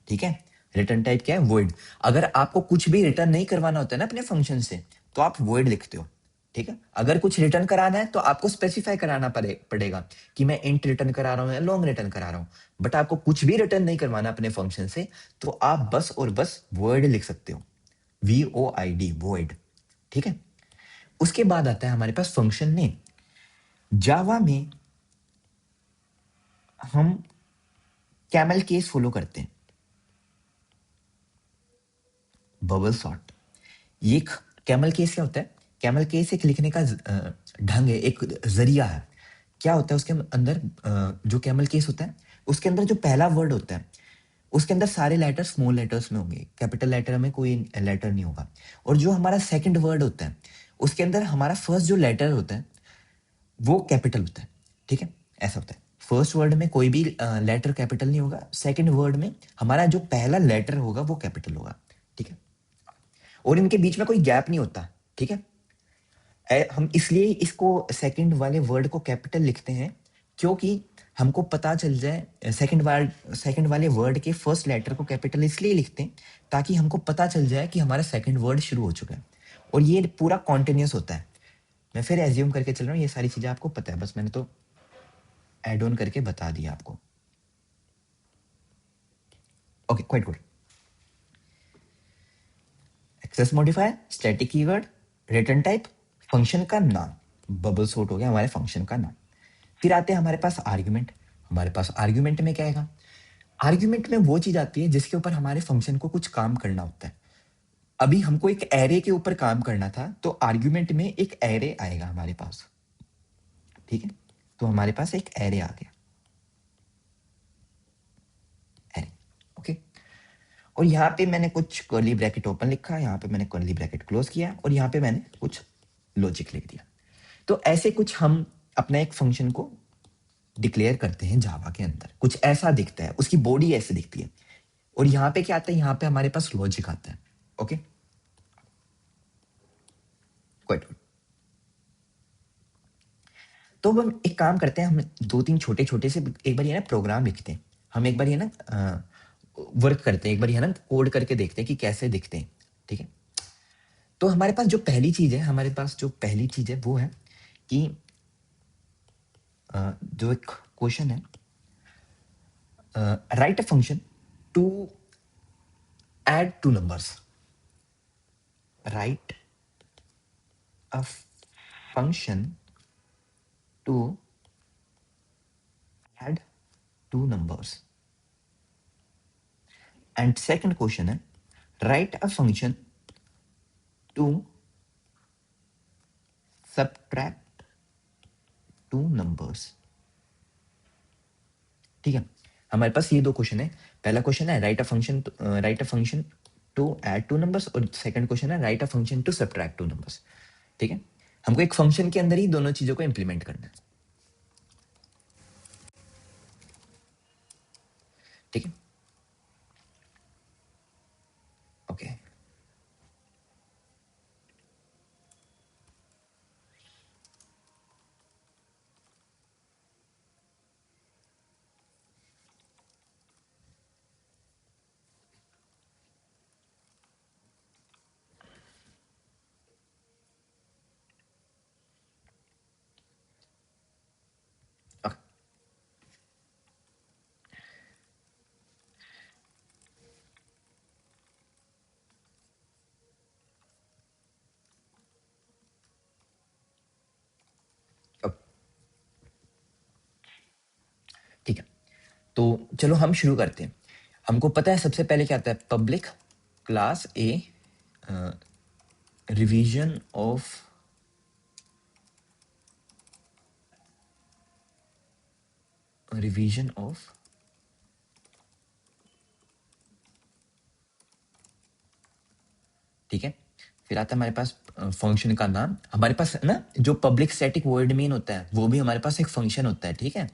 ठीक है, रिटर्न टाइप क्या है? वॉइड। अगर आपको कुछ भी रिटर्न नहीं करवाना होता है ना अपने फंक्शन से, तो आप वॉइड लिखते हो, ठीक है। अगर कुछ रिटर्न कराना है तो आपको स्पेसिफाई कराना पड़ेगा कि मैं इंट रिटर्न करा रहा हूं या लॉन्ग रिटर्न करा रहा हूं। बट आपको कुछ भी रिटर्न नहीं करवाना अपने फंक्शन से, तो आप बस और बस वॉइड लिख सकते हो, VOID, वॉइड, ठीक है। उसके बाद आता है हमारे पास फंक्शन नेम। जावा में हम कैमल केस फॉलो करते हैं, बबल सॉर्ट। ये कैमल केस क्या होता है? कैमल केस एक लिखने का ढंग है, एक जरिया है। क्या होता है उसके अंदर? जो कैमल केस होता है उसके अंदर जो पहला वर्ड होता है उसके अंदर सारे लेटर स्मॉल लेटर्स में होंगे, कैपिटल लेटर में कोई लेटर नहीं होगा। और जो हमारा सेकंड वर्ड होता है उसके अंदर हमारा फर्स्ट जो लेटर होता है वो कैपिटल होता है, ठीक है। ऐसा होता है, फर्स्ट वर्ड में कोई भी लेटर कैपिटल नहीं होगा, सेकंड वर्ड में हमारा जो पहला लेटर होगा वो कैपिटल होगा, ठीक है। और इनके बीच में कोई गैप नहीं होता, ठीक है। हम इसलिए इसको सेकंड वाले वर्ड को कैपिटल लिखते हैं, क्योंकि हमको पता चल जाए सेकंड वाले वर्ड के फर्स्ट लेटर को कैपिटल इसलिए लिखते हैं ताकि हमको पता चल जाए कि हमारा सेकंड वर्ड शुरू हो चुका है। और ये पूरा कॉन्टिन्यूस होता है। मैं फिर एज्यूम करके चल रहा हूँ, ये सारी चीजें आपको पता है, बस मैंने तो एड ऑन करके बता दिया आपको। Okay, quite good. Access modifier, static keyword, return type, function का नाम। बबल सॉर्ट हो गया हमारे फंक्शन का नाम। फिर आते हैं हमारे पास आर्ग्यूमेंट। हमारे पास आर्ग्यूमेंट में क्या आएगा? आर्ग्यूमेंट में वो चीज आती है जिसके ऊपर हमारे फंक्शन को कुछ काम करना होता है। अभी हमको एक एरे के ऊपर काम करना था, तो आर्ग्यूमेंट में एक एरे आएगा हमारे पास, ठीक है। तो हमारे पास एक एरे आ गया, एरे, ओके। और यहाँ पे मैंने कुछ कर्ली ब्रैकेट ओपन लिखा, यहाँ पे मैंने कर्ली ब्रैकेट क्लोज किया, और यहाँ पे मैंने कुछ लॉजिक लिख दिया। तो ऐसे कुछ हम अपना एक फंक्शन को डिक्लेयर करते हैं जावा के अंदर। कुछ ऐसा दिखता है, उसकी बॉडी ऐसे दिखती है। और यहाँ पे क्या आता है? यहाँ पे हमारे पास लॉजिक आता है, ओके, क्वाइट गुड। तो अब हम एक काम करते हैं, हम दो तीन छोटे छोटे से एक बार ये ना प्रोग्राम लिखते हैं। हम एक बार ये ना वर्क करते हैं, एक बार ये ना कोड करके देखते हैं कि कैसे दिखते हैं, ठीक है। तो हमारे पास जो पहली चीज है, हमारे पास जो पहली चीज है वो है कि जो एक क्वेश्चन है, write a function to add two numbers. Write a function to add two numbers. And second question है, write a function to subtract two numbers. ठीक है, हमारे पास ये दो क्वेश्चन है। पहला क्वेश्चन है write a function to add two numbers, और सेकंड क्वेश्चन है write a function to subtract two numbers, ठीक है। हमको एक फंक्शन के अंदर ही दोनों चीजों को इंप्लीमेंट करना है, ठीक है, ओके। ठीक है, तो चलो हम शुरू करते हैं। हमको पता है सबसे पहले क्या आता है, public class A revision of ठीक है। फिर आता है हमारे पास फंक्शन का नाम। हमारे पास ना जो पब्लिक स्टैटिक वॉइड मेन होता है वो भी हमारे पास एक फंक्शन होता है, ठीक है।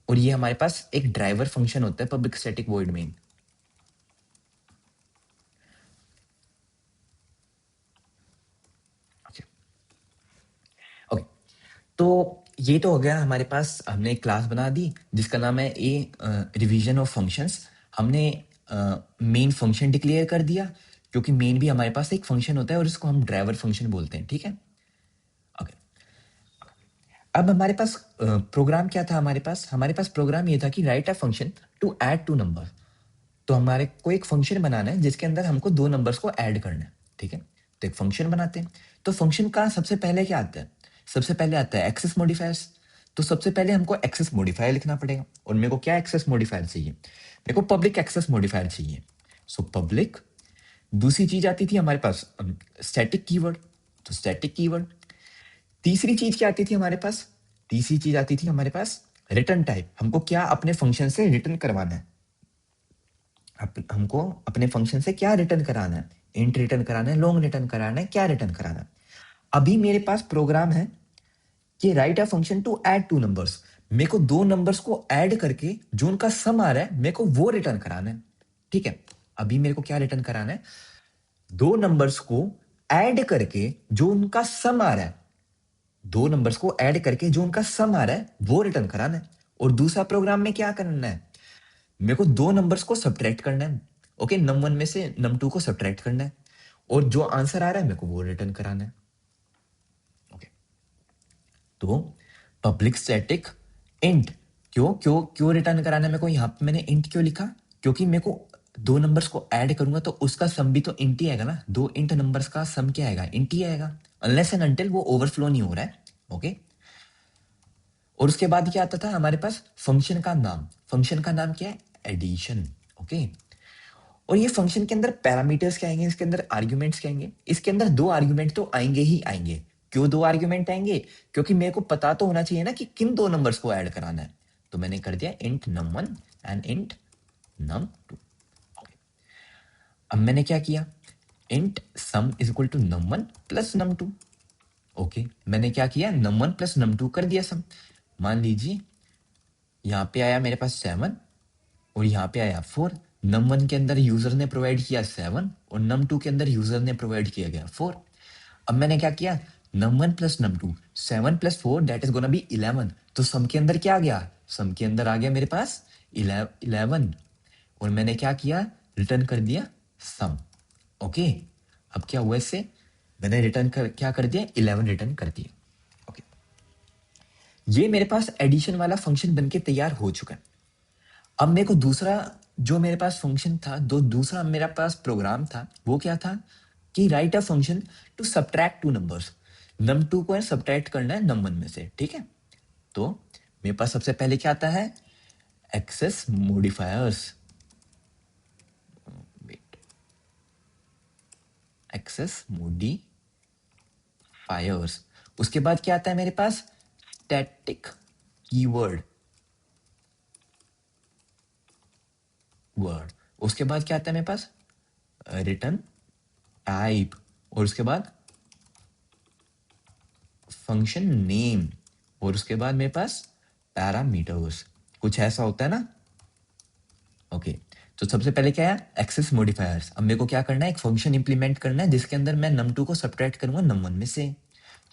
और ये हमारे पास एक ड्राइवर फंक्शन होता है पब्लिक स्टैटिक वॉइड मेन, तो ये तो हो गया हमारे पास, हमने एक क्लास बना दी जिसका नाम है ए रिवीजन ऑफ फंक्शंस। हमने मेन फंक्शन डिक्लेयर कर दिया, क्योंकि मेन भी हमारे पास एक फंक्शन होता है और इसको हम ड्राइवर फंक्शन बोलते हैं, ठीक है। ओके, अब हमारे पास प्रोग्राम क्या था, हमारे पास प्रोग्राम ये था कि write a function to add two number. तो हमारे को एक फंक्शन बनाना है जिसके अंदर हमको दो नंबर्स को ऐड करना है, ठीक है। तो एक फंक्शन बनाते हैं। तो फंक्शन का सबसे पहले क्या आता है, सबसे पहले आता है एक्सेस मॉडिफायर्स। तो सबसे पहले हमको एक्सेस मॉडिफायर लिखना पड़ेगा, और मेरे को क्या एक्सेस मॉडिफायर चाहिए, मेरे को पब्लिक एक्सेस मॉडिफायर चाहिए। So public. दूसरी चीज आती थी हमारे पास स्टैटिक कीवर्ड। तो स्टैटिक कीवर्ड। तीसरी चीज क्या आती थी हमारे पास, तीसरी चीज आती थी हमारे पास रिटर्न टाइप। हमको क्या अपने फंक्शन से रिटर्न करवाना है, हमको अपने फंक्शन से क्या रिटर्न कराना है, इंट रिटर्न कराना है, लॉन्ग रिटर्न कराना है, क्या रिटर्न कराना है। अभी मेरे पास प्रोग्राम है कि write a function to add two numbers. मेरे को दो नंबर्स को ऐड करके जो उनका सम आ रहा है मेरे को वो रिटर्न कराना है, ठीक है। अभी मेरे को क्या रिटर्न कराना है, दो नंबर्स को ऐड करके जो उनका सम आ रहा है, दो नंबर्स को ऐड करके जो उनका सम आ रहा है वो रिटर्न कराना है। और दूसरा प्रोग्राम में क्या करना है, मेरे को दो नंबर्स को सब्ट्रैक्ट करना है। ओके, नम वन में से नम टू को सब्ट्रैक्ट करना है, और जो आंसर आ रहा है मेरे को वो रिटर्न कराना है। ओके, तो पब्लिक स्टैटिक इंट। क्यों क्यों क्यों रिटर्न कराना है मेरे को, यहां पे मैंने इंट क्यों लिखा, क्योंकि मेरे को दो नंबर्स को ऐड करूंगा तो उसका सम भी तो इंट ही आएगा ना। दो इंट नंबर्स का सम क्या आएगा, इंट ही आएगा, अनलेस एंड अनटिल वो ओवरफ्लो नहीं हो रहा है। ओके, और उसके बाद क्या आता था हमारे पास, फंक्शन का नाम। फंक्शन का नाम क्या है, एडिशन। ओके, और ये फंक्शन के अंदर पैरामीटर्स क्या आएंगे, इसके अंदर आर्ग्यूमेंट्स क्या आएंगे, इसके अंदर दो आर्ग्यूमेंट तो आएंगे ही आएंगे। क्यों दो आर्ग्यूमेंट आएंगे, क्योंकि मेरे को पता तो होना चाहिए ना कि किन दो नंबर्स को ऐड कराना है। तो मैंने कर दिया int num one and int num two. अब मैंने क्या किया, int sum is equal to num one plus num two. Okay, मैंने क्या किया, num one plus num two कर दिया सम। मान लीजिए यहाँ पे आया मेरे पास 7 और यहाँ पे आया 4। नम वन के अंदर यूजर ने प्रोवाइड किया 7 और नम टू के अंदर यूजर ने प्रोवाइड किया गया 4। अब मैंने क्या किया, num one plus num two, 7 + 4 that is gonna be 11। तो सम के अंदर क्या आ गया, सम के अंदर आ गया मेरे पास 11, और मैंने क्या किया, रिटर्न कर दिया सम। ओके, अब क्या हुआ इससे, मैंने क्या कर दिया, 11 रिटर्न कर दिया। ओके, ये मेरे पास एडिशन वाला फंक्शन बनके तैयार हो चुका है। अब मेरे को दूसरा जो मेरे पास फंक्शन था, दो दूसरा मेरा पास प्रोग्राम था, वो क्या था कि write a function to subtract two numbers. Num two को सब्ट्रैक्ट करना है नम वन में से, ठीक है। तो मेरे पास सबसे पहले क्या आता है, access modifiers. Wait, access modifiers. उसके बाद क्या आता है मेरे पास, स्टैटिक कीवर्ड वर्ड। उसके बाद क्या आता है मेरे पास, रिटर्न टाइप, और उसके बाद फंक्शन नेम, और उसके बाद मेरे पास पैरामीटर्स। कुछ ऐसा होता है ना। ओके, तो सबसे पहले क्या है, एक्सेस मॉडिफायर्स। अब मेरे को क्या करना है, एक फंक्शन इंप्लीमेंट करना है जिसके अंदर मैं num2 को सब्ट्रैक्ट करूंगा num1 में से।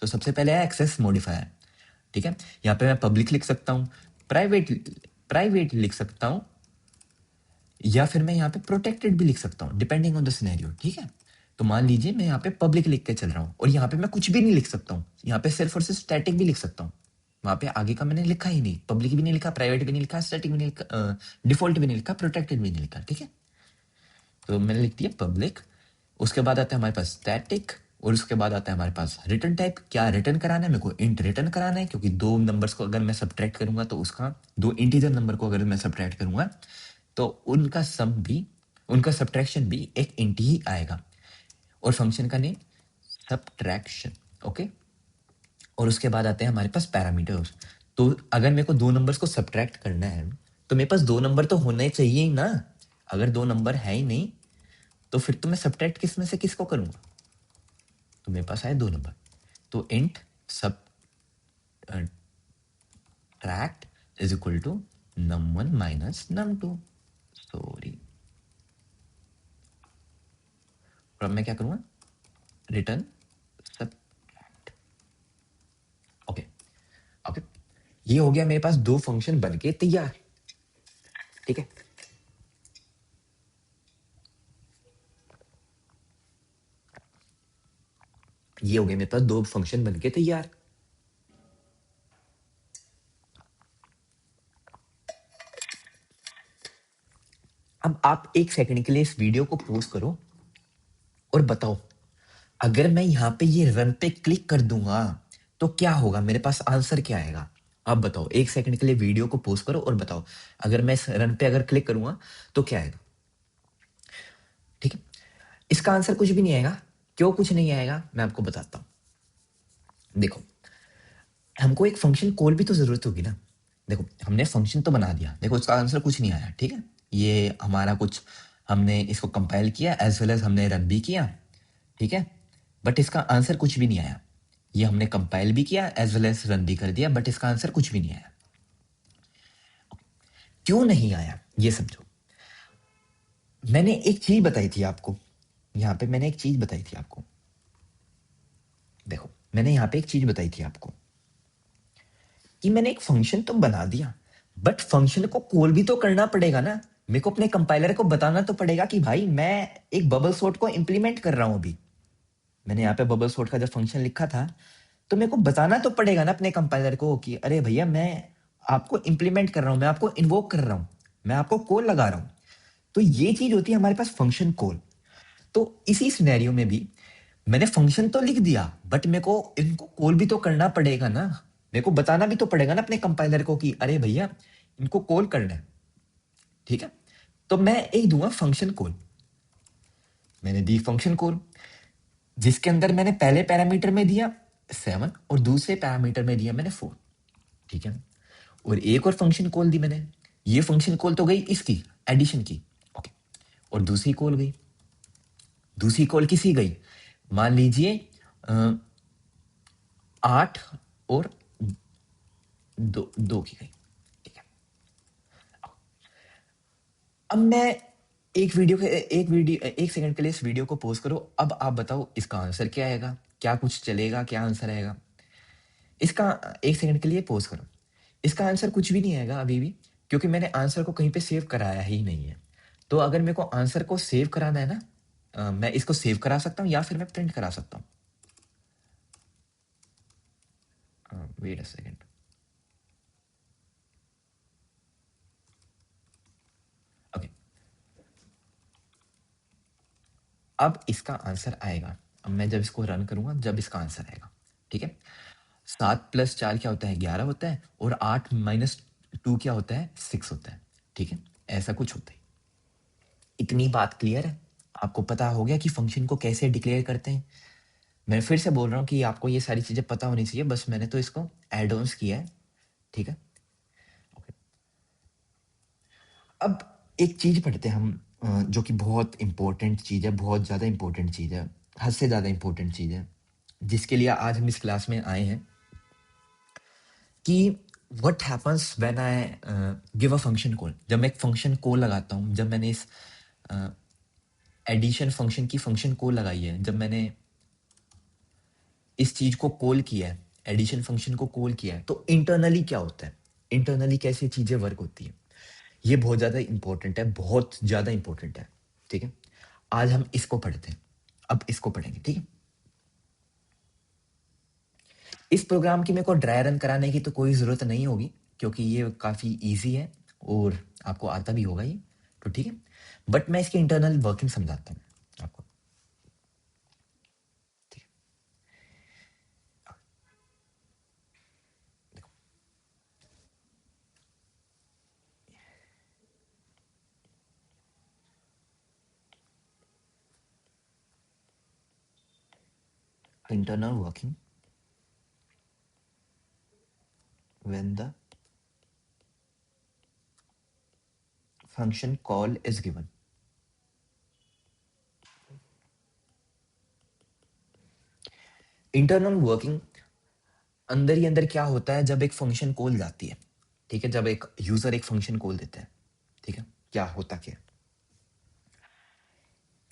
तो सबसे पहले है एक्सेस मॉडिफायर, ठीक है। यहाँ पे मैं पब्लिक लिख सकता हूँ, प्राइवेट प्राइवेट लिख सकता हूँ, या फिर मैं यहाँ पे प्रोटेक्टेड भी लिख सकता हूँ, डिपेंडिंग ऑन द सिनेरियो, ठीक है। तो मान लीजिए मैं यहाँ पे पब्लिक लिख के चल रहा हूँ, और यहाँ पे मैं कुछ भी नहीं लिख सकता हूँ, यहाँ पे सिर्फ और सिर्फ स्टैटिक भी लिख सकता हूँ। वहां पे आगे का मैंने लिखा ही नहीं, पब्लिक भी नहीं लिखा, प्राइवेट भी नहीं लिखा, स्टैटिक भी नहीं लिखा, डिफॉल्ट भी नहीं लिखा, प्रोटेक्टेड भी नहीं लिखा, ठीक है। तो मैंने लिख दिया पब्लिक। उसके बाद आता है हमारे पास स्टैटिक, और उसके बाद आता है हमारे पास रिटर्न टाइप। क्या रिटर्न कराना है, मेरे को इंट रिटर्न कराना है, क्योंकि दो नंबर्स को अगर मैं सब्ट्रैक्ट करूंगा तो उसका, दो इंटीजर नंबर को अगर मैं सब्ट्रैक्ट करूंगा तो उनका सम भी, उनका सब्ट्रैक्शन भी एक इंट ही आएगा। और फंक्शन का नेम सब्ट्रैक्शन। ओके, और उसके बाद आते हैं हमारे पास पैरामीटर्स। तो अगर मेरे को दो नंबर्स को सब्ट्रैक्ट करना है तो मेरे पास दो नंबर तो होने चाहिए ही ना। अगर दो नंबर है ही नहीं तो फिर तो मैं सब्ट्रैक्ट किस में से किसको करूंगा। तो मेरे पास आए दो नंबर, तो int subtract is equal to num1 minus num2। Sorry, और अब मैं क्या करूंगा, रिटर्न सब। ओके, ओके, ये हो गया मेरे पास 2 फंक्शन बन के तैयार। ठीक है, ये हो गया मेरे पास 2 फंक्शन बन के तैयार। अब आप 1 सेकंड के लिए इस वीडियो को पॉज करो और बताओ, अगर मैं यहाँ पे ये रन पे क्लिक कर दूंगा तो क्या होगा, मेरे पास आंसर क्या आएगा? आप बताओ, 1 सेकंड के लिए वीडियो को पॉज करो और बताओ, अगर मैं इस रन पे अगर क्लिक करूंगा तो क्या आएगा? ठीक है, इसका आंसर कुछ भी नहीं आएगा। क्यों कुछ नहीं आएगा, मैं आपको बताता हूं। देखो, हमको एक फंक्शन कॉल भी तो जरूरत होगी ना। देखो, हमने फंक्शन तो बना दिया, देखो इसका आंसर कुछ नहीं आया। ठीक है, ये हमारा कुछ, हमने इसको कंपाइल किया एज वेल एज हमने रन भी किया। ठीक है, बट इसका आंसर कुछ भी नहीं आया। ये हमने कंपाइल भी किया एज वेल एज रन भी कर दिया, बट इसका आंसर कुछ भी नहीं आया। क्यों नहीं आया ये समझो। मैंने एक चीज बताई थी आपको, यहाँ पे मैंने एक चीज बताई थी आपको। देखो, मैंने यहाँ पे एक चीज बताई थी आपको कि मैंने एक फंक्शन तो बना दिया, बट फंक्शन को कॉल भी तो करना पड़ेगा ना। मेरे को अपने कंपाइलर को बताना तो पड़ेगा कि भाई मैं एक बबल सॉर्ट को इंप्लीमेंट कर रहा हूं अभी। मैंने यहाँ पे बबल सॉर्ट का जब फंक्शन लिखा था, तो मेरे को बताना तो पड़ेगा ना अपने कंपाइलर को कि अरे भैया मैं आपको इंप्लीमेंट कर रहा हूं, मैं आपको इन्वोक कर रहा हूं, मैं आपको कॉल लगा रहा हूं। तो ये चीज होती है हमारे पास फंक्शन कॉल। तो इसी सिनेरियो में भी मैंने फंक्शन तो लिख दिया, बट मेरे को इनको कॉल भी तो करना पड़ेगा ना। मेरे को बताना भी तो पड़ेगा ना अपने कंपाइलर को कि अरे भैया इनको कॉल करना है। ठीक है, तो मैं एक दूंगा फंक्शन कॉल। मैंने दी फंक्शन कॉल, जिसके अंदर मैंने पहले पैरामीटर में दिया 7 और दूसरे पैरामीटर में दिया मैंने 4। ठीक है, और एक और फंक्शन कॉल दी मैंने। ये फंक्शन कॉल तो गई इसकी एडिशन की। ओके, और दूसरी कॉल गई, दूसरी कॉल किसी गई, मान लीजिए 8 और 2 की गई। ठीक है, अब मैं एक सेकंड के लिए इस वीडियो को पॉज करो। अब आप बताओ इसका आंसर क्या आएगा, क्या कुछ चलेगा, क्या आंसर आएगा इसका। 1 सेकंड के लिए पॉज करो। इसका आंसर कुछ भी नहीं आएगा अभी भी, क्योंकि मैंने आंसर को कहीं पे सेव कराया ही नहीं है। तो अगर मेरे को आंसर को सेव कराना है ना, मैं इसको सेव करा सकता हूँ या फिर मैं प्रिंट करा सकता हूँ। Wait a second. ओके, अब इसका आंसर आएगा। अब मैं जब इसको रन करूंगा, जब इसका आंसर आएगा। ठीक है, 7+4 क्या होता है, 11 होता है, और 8-2 क्या होता है, 6 होता है। ठीक है, ऐसा कुछ होता है। इतनी बात क्लियर है, आपको पता हो गया कि फंक्शन को कैसे डिक्लेयर करते हैं। मैं फिर से बोल रहा हूँ कि आपको ये सारी चीजें पता होनी चाहिए, बस मैंने तो इसको एड ऑन्स किया है। ठीक है, ओके। अब एक चीज पढ़ते हैं हम, जो कि बहुत इंपॉर्टेंट चीज है, बहुत ज्यादा इंपॉर्टेंट चीज है, हद से ज्यादा इंपॉर्टेंट चीज है, जिसके लिए आज हम इस क्लास में आए हैं कि what happens when I give a function call. जब मैं एक फंक्शन कॉल लगाता हूँ, जब मैंने इस एडिशन फंक्शन की फंक्शन कॉल लगाई है, जब मैंने इस चीज को कॉल किया है, एडिशन फंक्शन को कॉल किया है, तो इंटरनली क्या होता है, इंटरनली कैसी चीजें वर्क होती है, ये बहुत ज्यादा इंपॉर्टेंट है, बहुत ज्यादा इंपॉर्टेंट है। ठीक है, आज हम इसको पढ़ते हैं। अब इसको पढ़ेंगे। ठीक है, इस प्रोग्राम की मेरे को ड्राई रन कराने की तो कोई ज़रूरत नहीं होगी, क्योंकि ये काफ़ी इजी है और आपको आता भी होगा ये। तो ठीक है, बट मैं इसकी इंटरनल वर्किंग समझाता हूँ आपको। ठीक है, देखो, internal working when the function call is given. Internal working अंदर ही अंदर क्या होता है जब एक फंक्शन कॉल जाती है। ठीक है, जब एक यूजर एक फंक्शन कॉल देता है, ठीक है, क्या होता क्या है?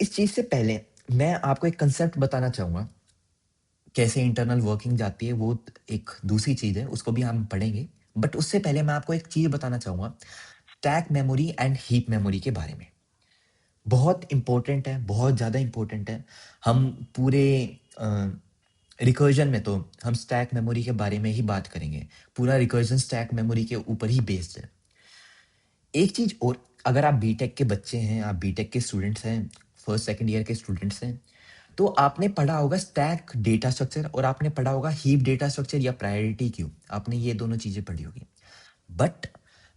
इस चीज से पहले मैं आपको एक कंसेप्ट बताना चाहूंगा कैसे इंटरनल वर्किंग जाती है वो एक दूसरी चीज़ है, उसको भी हम पढ़ेंगे। बट उससे पहले मैं आपको एक चीज़ बताना चाहूँगा stack memory and heap memory के बारे में। बहुत इंपॉर्टेंट है, बहुत ज़्यादा इंपॉर्टेंट है। हम पूरे रिकर्जन में तो हम स्टैक मेमोरी के बारे में ही बात करेंगे। पूरा रिकर्जन स्टैक मेमोरी के ऊपर ही बेस्ड है। एक चीज़ और, अगर आप बीटेक के बच्चे हैं, आप बीटेक के स्टूडेंट्स हैं, फर्स्ट सेकंड ईयर के स्टूडेंट्स हैं, तो आपने पढ़ा होगा स्टैक डेटा स्ट्रक्चर और आपने पढ़ा होगा हीप डेटा स्ट्रक्चर या प्रायोरिटी क्यू। आपने ये दोनों चीज़ें पढ़ी होगी। बट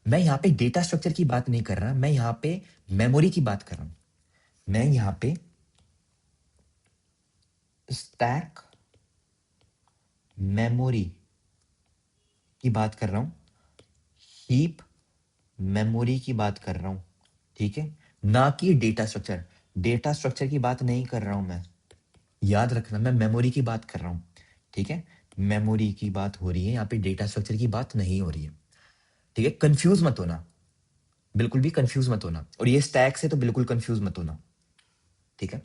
मैं यहाँ पे डेटा स्ट्रक्चर की बात नहीं कर रहा, मैं यहाँ पे मेमोरी की बात कर रहा हूँ। मैं यहाँ पे स्टैक मेमोरी की बात कर रहा हूँ, हीप मेमोरी की बात कर रहा हूँ, ठीक है, ना कि डेटा स्ट्रक्चर। डेटा स्ट्रक्चर की बात नहीं कर रहा हूँ मैं, याद रखना, मैं मेमोरी की बात कर रहा हूँ, ठीक है। मेमोरी की बात हो रही है यहाँ पे, डेटा स्ट्रक्चर की बात नहीं हो रही है, ठीक है। कंफ्यूज मत होना, बिल्कुल भी कंफ्यूज मत होना, और ये स्टैक से तो बिल्कुल कंफ्यूज मत होना, ठीक है।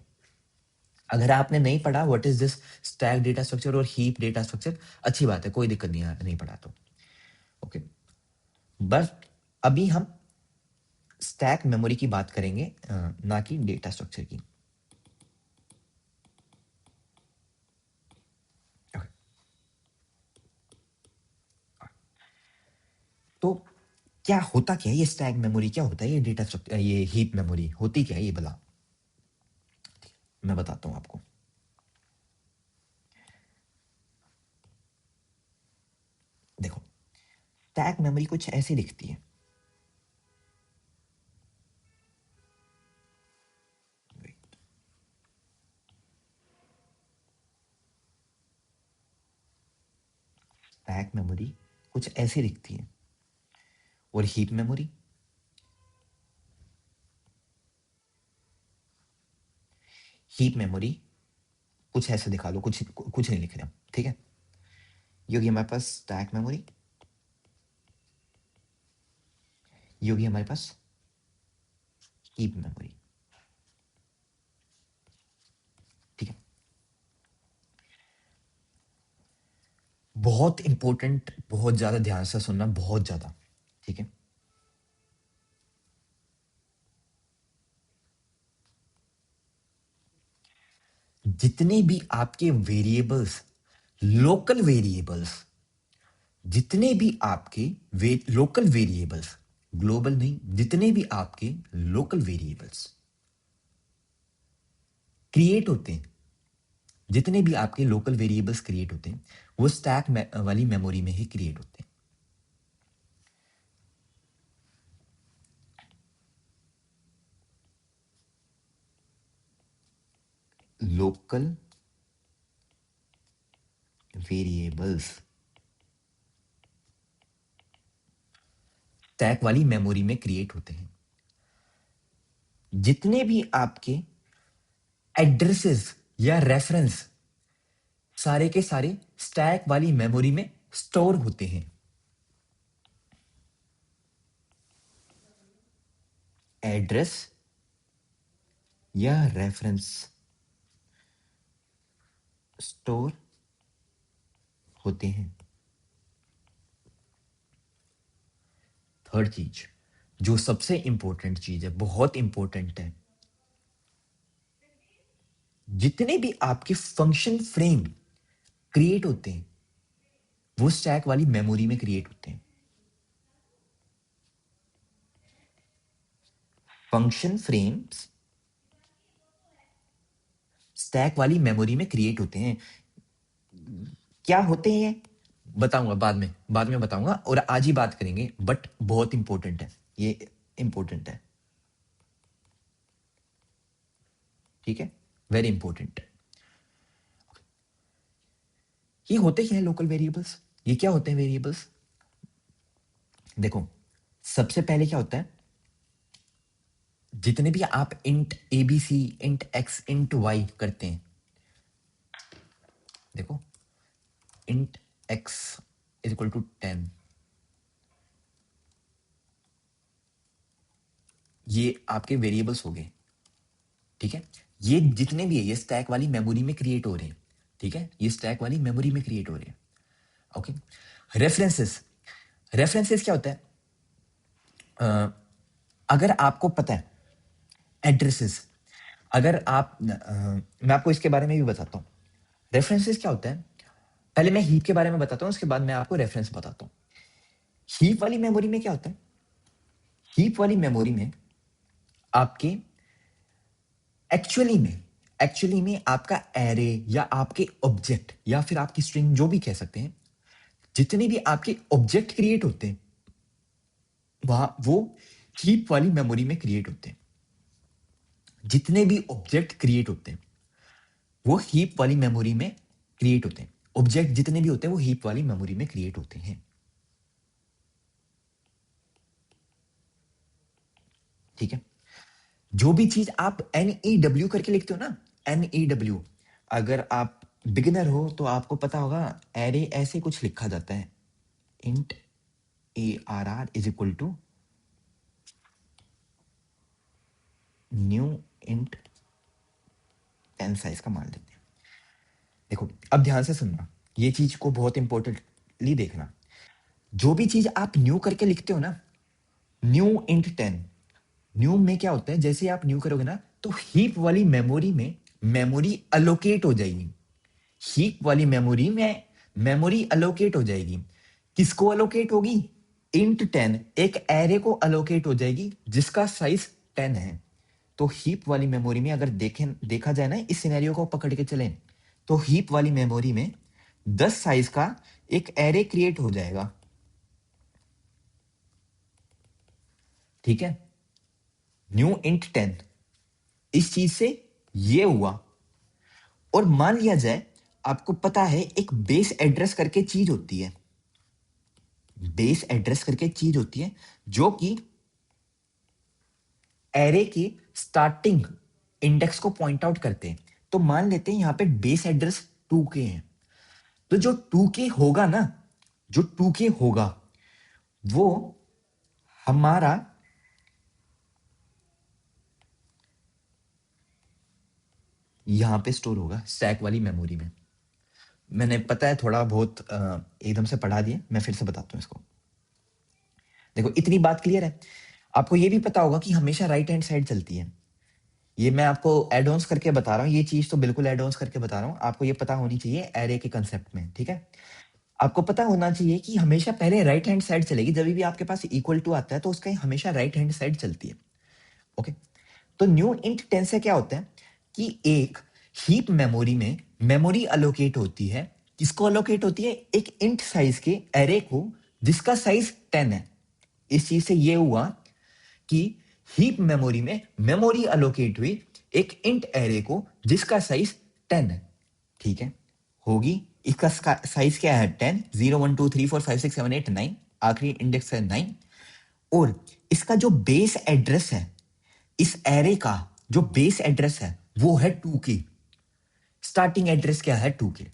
अगर आपने नहीं पढ़ा what is this stack data structure और हीप डेटा स्ट्रक्चर, अच्छी बात है, कोई दिक्कत नहीं है, नहीं पढ़ा तो ओके। बस अभी हम स्टैक मेमोरी की बात करेंगे, ना कि डेटा स्ट्रक्चर की। Okay. तो क्या होता क्या है ये स्टैक मेमोरी, क्या होता है ये डेटा स्ट्रक्चर, ये हीप मेमोरी होती क्या है ये भला, मैं बताता हूं आपको। देखो स्टैक मेमोरी कुछ ऐसी दिखती है, स्टैक मेमोरी कुछ ऐसी दिखती है, और हीप मेमोरी, हीप मेमोरी कुछ ऐसे दिखा लो, कुछ कुछ नहीं लिख रहे हम, ठीक है। ये होगी हमारे पास स्टैक मेमोरी, ये होगी हमारे पास हीप मेमोरी, ठीक है। बहुत इंपॉर्टेंट, बहुत ज्यादा ध्यान से सुनना, बहुत ज्यादा, ठीक है। जितने भी आपके वेरिएबल्स, लोकल वेरिएबल्स, जितने भी आपके लोकल वेरिएबल्स, ग्लोबल नहीं, जितने भी आपके लोकल वेरिएबल्स क्रिएट होते हैं, जितने भी आपके लोकल वेरिएबल्स क्रिएट होते हैं, वो स्टैक वाली मेमोरी में ही क्रिएट होते हैं। लोकल वेरिएबल्स स्टैक वाली मेमोरी में क्रिएट होते हैं। जितने भी आपके एड्रेसेस या रेफरेंस, सारे के सारे स्टैक वाली मेमोरी में स्टोर होते हैं। एड्रेस या रेफरेंस स्टोर होते हैं। थर्ड चीज, जो सबसे इंपॉर्टेंट चीज है, बहुत इंपॉर्टेंट है, जितने भी आपके फंक्शन फ्रेम क्रिएट होते हैं वो स्टैक वाली मेमोरी में क्रिएट होते हैं। फंक्शन फ्रेम्स स्टैक वाली मेमोरी में क्रिएट होते हैं। क्या होते हैं बताऊंगा बाद में बताऊंगा, और आज ही बात करेंगे, बट बहुत इंपॉर्टेंट है ये, इंपॉर्टेंट है, ठीक है, वेरी इंपॉर्टेंट। ये होते क्या है लोकल वेरिएबल्स, ये क्या होते हैं वेरिएबल्स? देखो सबसे पहले क्या होता है, जितने भी आप int ABC, int X, int Y करते हैं, देखो int X is equal to 10, ये आपके वेरिएबल्स हो गए, ठीक है। ये जितने भी है ये स्टैक वाली मेमोरी में क्रिएट हो रहे हैं, ठीक है, ये स्टैक वाली मेमोरी में क्रिएट हो रही है। ओके, रेफरेंसेस, रेफरेंसेस क्या होता है? अगर आपको पता है एड्रेसेस, अगर आप मैं आपको इसके बारे में भी बताता हूँ। रेफरेंसेस क्या होता है, पहले मैं हीप के बारे में बताता हूँ, उसके बाद मैं आपको रेफरेंस बताता हूँ। हीप वाली मेमोरी में क्या होता है? हीप वाली मेमोरी में आपके एक्चुअली में आपका एरे या आपके ऑब्जेक्ट या फिर आपकी स्ट्रिंग, जो भी कह सकते हैं, जितने भी आपके ऑब्जेक्ट क्रिएट होते हैं वहां वो हीप वाली मेमोरी में क्रिएट होते हैं। जितने भी ऑब्जेक्ट क्रिएट होते हैं वो हीप वाली मेमोरी में क्रिएट होते हैं। ऑब्जेक्ट जितने भी होते हैं वो हीप वाली मेमोरी में क्रिएट होते हैं। ठीक है, जो भी चीज आप NEW करके लिखते हो ना, NEW, अगर आप बिगिनर हो तो आपको पता होगा एरे ऐसे कुछ लिखा जाता है, int ARR is equal to new int 10 size का मान लेते हैं। देखो अब ध्यान से सुनना, ये चीज को बहुत इंपॉर्टेंटली देखना। जो भी चीज आप न्यू करके लिखते हो ना, न्यू इंट 10, न्यू में क्या होता है, जैसे आप न्यू करोगे ना तो हीप वाली मेमोरी में मेमोरी अलोकेट हो जाएगी। हीप वाली मेमोरी में मेमोरी अलोकेट हो जाएगी। किसको अलोकेट होगी? इंट 10 एक एरे को अलोकेट हो जाएगी जिसका साइज 10 है। तो हीप वाली मेमोरी में अगर देखा जाए ना, इस सिनेरियो को पकड़ के चलें, तो हीप वाली मेमोरी में 10 साइज का एक एरे क्रिएट हो जाएगा। ठीक है, न्यू इंट 10, इस चीज से ये हुआ। और मान लिया जाए आपको पता है एक बेस एड्रेस करके चीज होती है, बेस एड्रेस करके चीज होती है जो कि एरे की स्टार्टिंग इंडेक्स को पॉइंट आउट करते हैं। तो मान लेते हैं यहां पे बेस एड्रेस 2K है, तो जो 2K होगा ना, जो 2K होगा वो हमारा यहां पे स्टोर होगा स्टैक वाली मेमोरी में। मैंने पता है थोड़ा बहुत एकदम से पढ़ा दिया, मैं फिर से बताता हूं इसको। देखो इतनी बात क्लियर है। आपको ये भी पता होगा कि हमेशा राइट हैंड साइड चलती है। ये मैं आपको एड ऑन्स करके बता रहा हूँ, ये चीज तो बिल्कुल एड ऑन्स करके बता रहा हूँ, आपको ये पता होनी चाहिए एरे के कंसेप्ट में। ठीक है, आपको पता होना चाहिए कि हमेशा पहले राइट हैंड साइड चलेगी। जब भी आपके पास इक्वल टू आता है तो उसका हमेशा राइट हैंड साइड चलती है। ओके, तो न्यू इंट 10 से क्या होता है कि एक हीप मेमोरी में मेमोरी अलोकेट होती है। किसको अलोकेट होती है? एक इंट साइज के एरे को जिसका साइज 10 है। इस चीज से ये हुआ कि हीप मेमोरी में मेमोरी अलोकेट हुई एक इंट एरे को जिसका साइज 10 है। ठीक है, होगी, इसका साइज क्या है? 10, 0 1 2 3 4 5 6 7 8 9, आखिरी इंडेक्स है 9। और इसका जो बेस एड्रेस है, इस एरे का जो बेस एड्रेस है वो है 2K। स्टार्टिंग एड्रेस क्या है? 2K।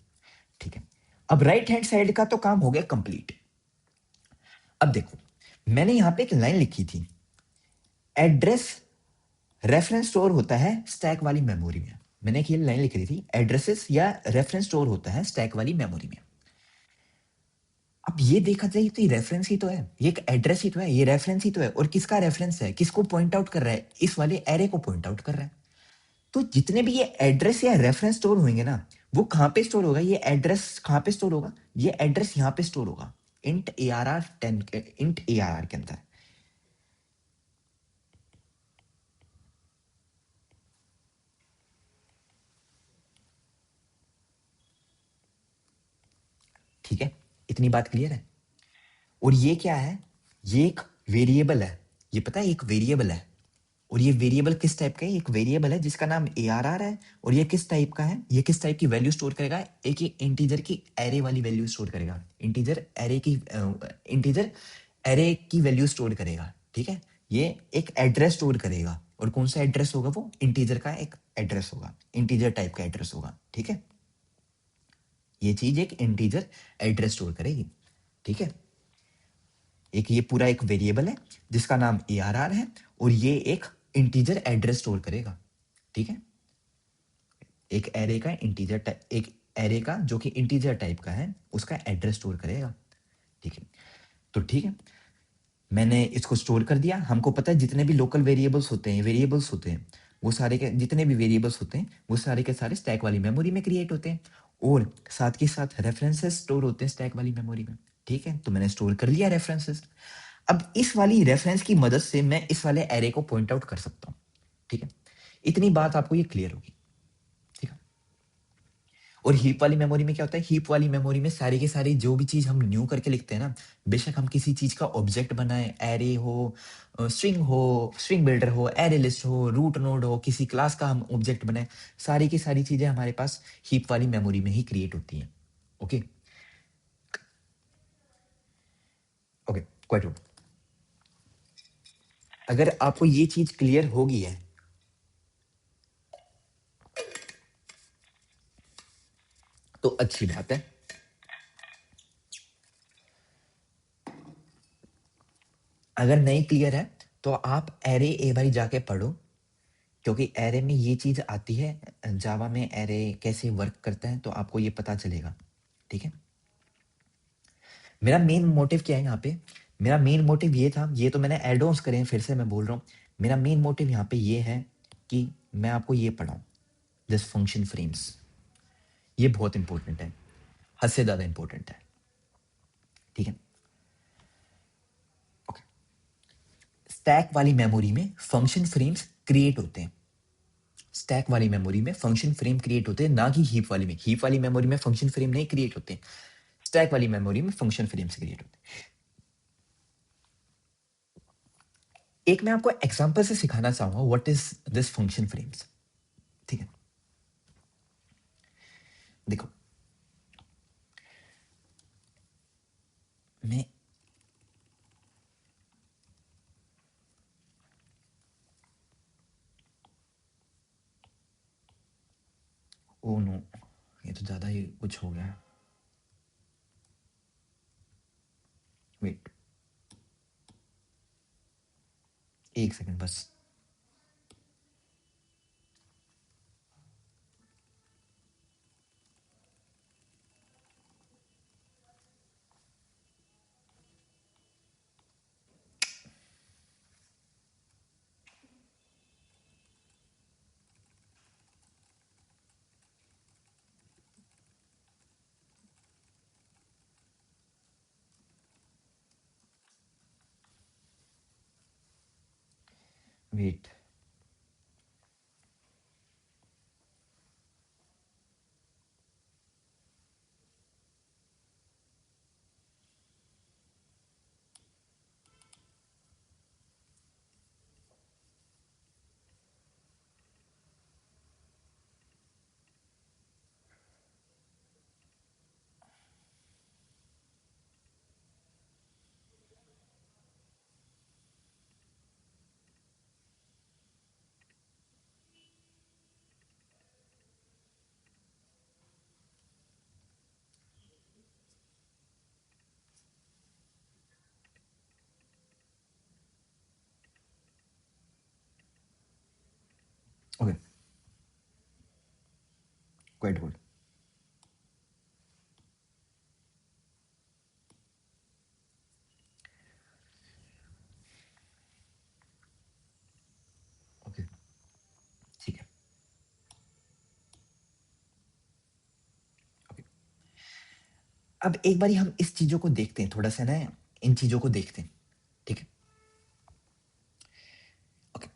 ठीक है, अब राइट हैंड साइड का तो काम हो गया कंप्लीट। अब देखो मैंने यहां पे एक लाइन लिखी थी, एड्रेस रेफरेंस स्टोर होता है स्टैक वाली मेमोरी में। मैंने एक ये लाइन लिखी थी, एड्रेसेस या रेफरेंस स्टोर होता है स्टैक वाली मेमोरी में। अब ये देखा जाए तो ये रेफरेंस ही तो है, ये एक एड्रेस ही तो है, ये रेफरेंस ही तो है। और किसका रेफरेंस है? किसको पॉइंट आउट कर रहा है? इस वाले एरे को पॉइंट आउट कर रहा है। तो जितने भी ये एड्रेस या रेफरेंस स्टोर होंगे ना, वो कहां पे स्टोर होगा? ये एड्रेस कहां पे स्टोर होगा? ये एड्रेस यहां पे स्टोर होगा, इंट ARR 10, इंट ARR के अंदर। ठीक है, इतनी बात क्लियर है। और ये क्या है? ये एक वेरिएबल है, ये पता है एक वेरिएबल है। और ये वेरिएबल किस टाइप का है? एक वेरिएबल है जिसका नाम ARR है। और ये किस टाइप का है? ये किस टाइप की वैल्यू स्टोर करेगा? एक ये इंटीजर की एरे वाली वैल्यू स्टोर करेगा, इंटीजर एरे की वैल्यू स्टोर करेगा। ठीक है, ये एक एड्रेस स्टोर करेगा। और कौन सा एड्रेस होगा? वो इंटीजर का एक एड्रेस होगा, इंटीजर टाइप का एड्रेस होगा। ठीक है, ये चीज एक इंटीजर एड्रेस स्टोर करेगी। ठीक है, एक ये पूरा एक वेरिएबल है जिसका नाम ARR है और ये एक इंटीजर एड्रेस स्टोर करेगा। ठीक है, एक एरे का इंटीजर एक एरे का जो कि इंटीजर टाइप का है उसका एड्रेस स्टोर करेगा। ठीक है, तो ठीक है, मैंने इसको स्टोर कर दिया। हमको पता है जितने भी लोकल वेरिएबल्स होते हैं वो सारे के जितने भी वेरिएबल्स होते हैं वो सारे के सारे स्टैक वाली मेमोरी में क्रिएट होते हैं, और साथ के साथ रेफरेंसेस स्टोर होते हैं स्टैक वाली मेमोरी में। ठीक है, तो मैंने स्टोर कर लिया रेफरेंसेस। अब इस वाली रेफरेंस की मदद से मैं इस वाले एरे को पॉइंट आउट कर सकता हूँ। ठीक है, इतनी बात आपको ये क्लियर होगी। ठीक है, और हीप वाली मेमोरी में क्या होता है, हीप वाली मेमोरी में सारी के सारी जो भी चीज हम न्यू करके लिखते हैं ना, बेशक हम किसी चीज का ऑब्जेक्ट बनाए, एरे हो, स्ट्रिंग बिल्डर हो, एरे लिस्ट हो, रूट नोड हो, किसी क्लास का हम ऑब्जेक्ट बनाए, सारी की सारी चीजें हमारे पास हीप वाली मेमोरी में ही क्रिएट होती हैं। Okay okay, quite good. अगर आपको ये चीज क्लियर होगी है तो अच्छी बात है। अगर नहीं क्लियर है तो आप एरे ए बारी जाके पढ़ो, क्योंकि एरे में ये चीज आती है, जावा में एरे कैसे वर्क करता है तो आपको ये पता चलेगा। ठीक है, मेरा मेन मोटिव क्या है यहाँ पे, मेरा मेन मोटिव ये था, ये तो मैंने एड ऑन्स करे हैं, फिर से मैं बोल रहा हूँ, मेरा मेन मोटिव यहाँ पे ये है कि मैं आपको ये पढ़ाऊँ, दिस फंक्शन फ्रेम्स, ये बहुत इंपॉर्टेंट है, हद से ज्यादा इंपॉर्टेंट है। ठीक है, ओके। स्टैक वाली मेमोरी में फंक्शन फ्रेम्स क्रिएट होते हैं, स्टैक वाली मेमोरी में फंक्शन फ्रेम क्रिएट होते हैं, ना कि हीप वाली में। हीप वाली मेमोरी में फंक्शन फ्रेम नहीं क्रिएट होते, स्टैक वाली मेमोरी में फंक्शन फ्रेम्स क्रिएट होते हैं। एक मैं आपको एग्जांपल से सिखाना चाहूंगा what is this function frames. ठीक है, देखो मैं ओ नो, ये तो ज्यादा ही कुछ हो गया। वेट, एक सेकंड बस। Wait, okay, quite good. Okay, ठीक है, ओके। अब एक बारी हम इस चीजों को देखते हैं, थोड़ा सा ना इन चीजों को देखते हैं। ठीक है, ओके,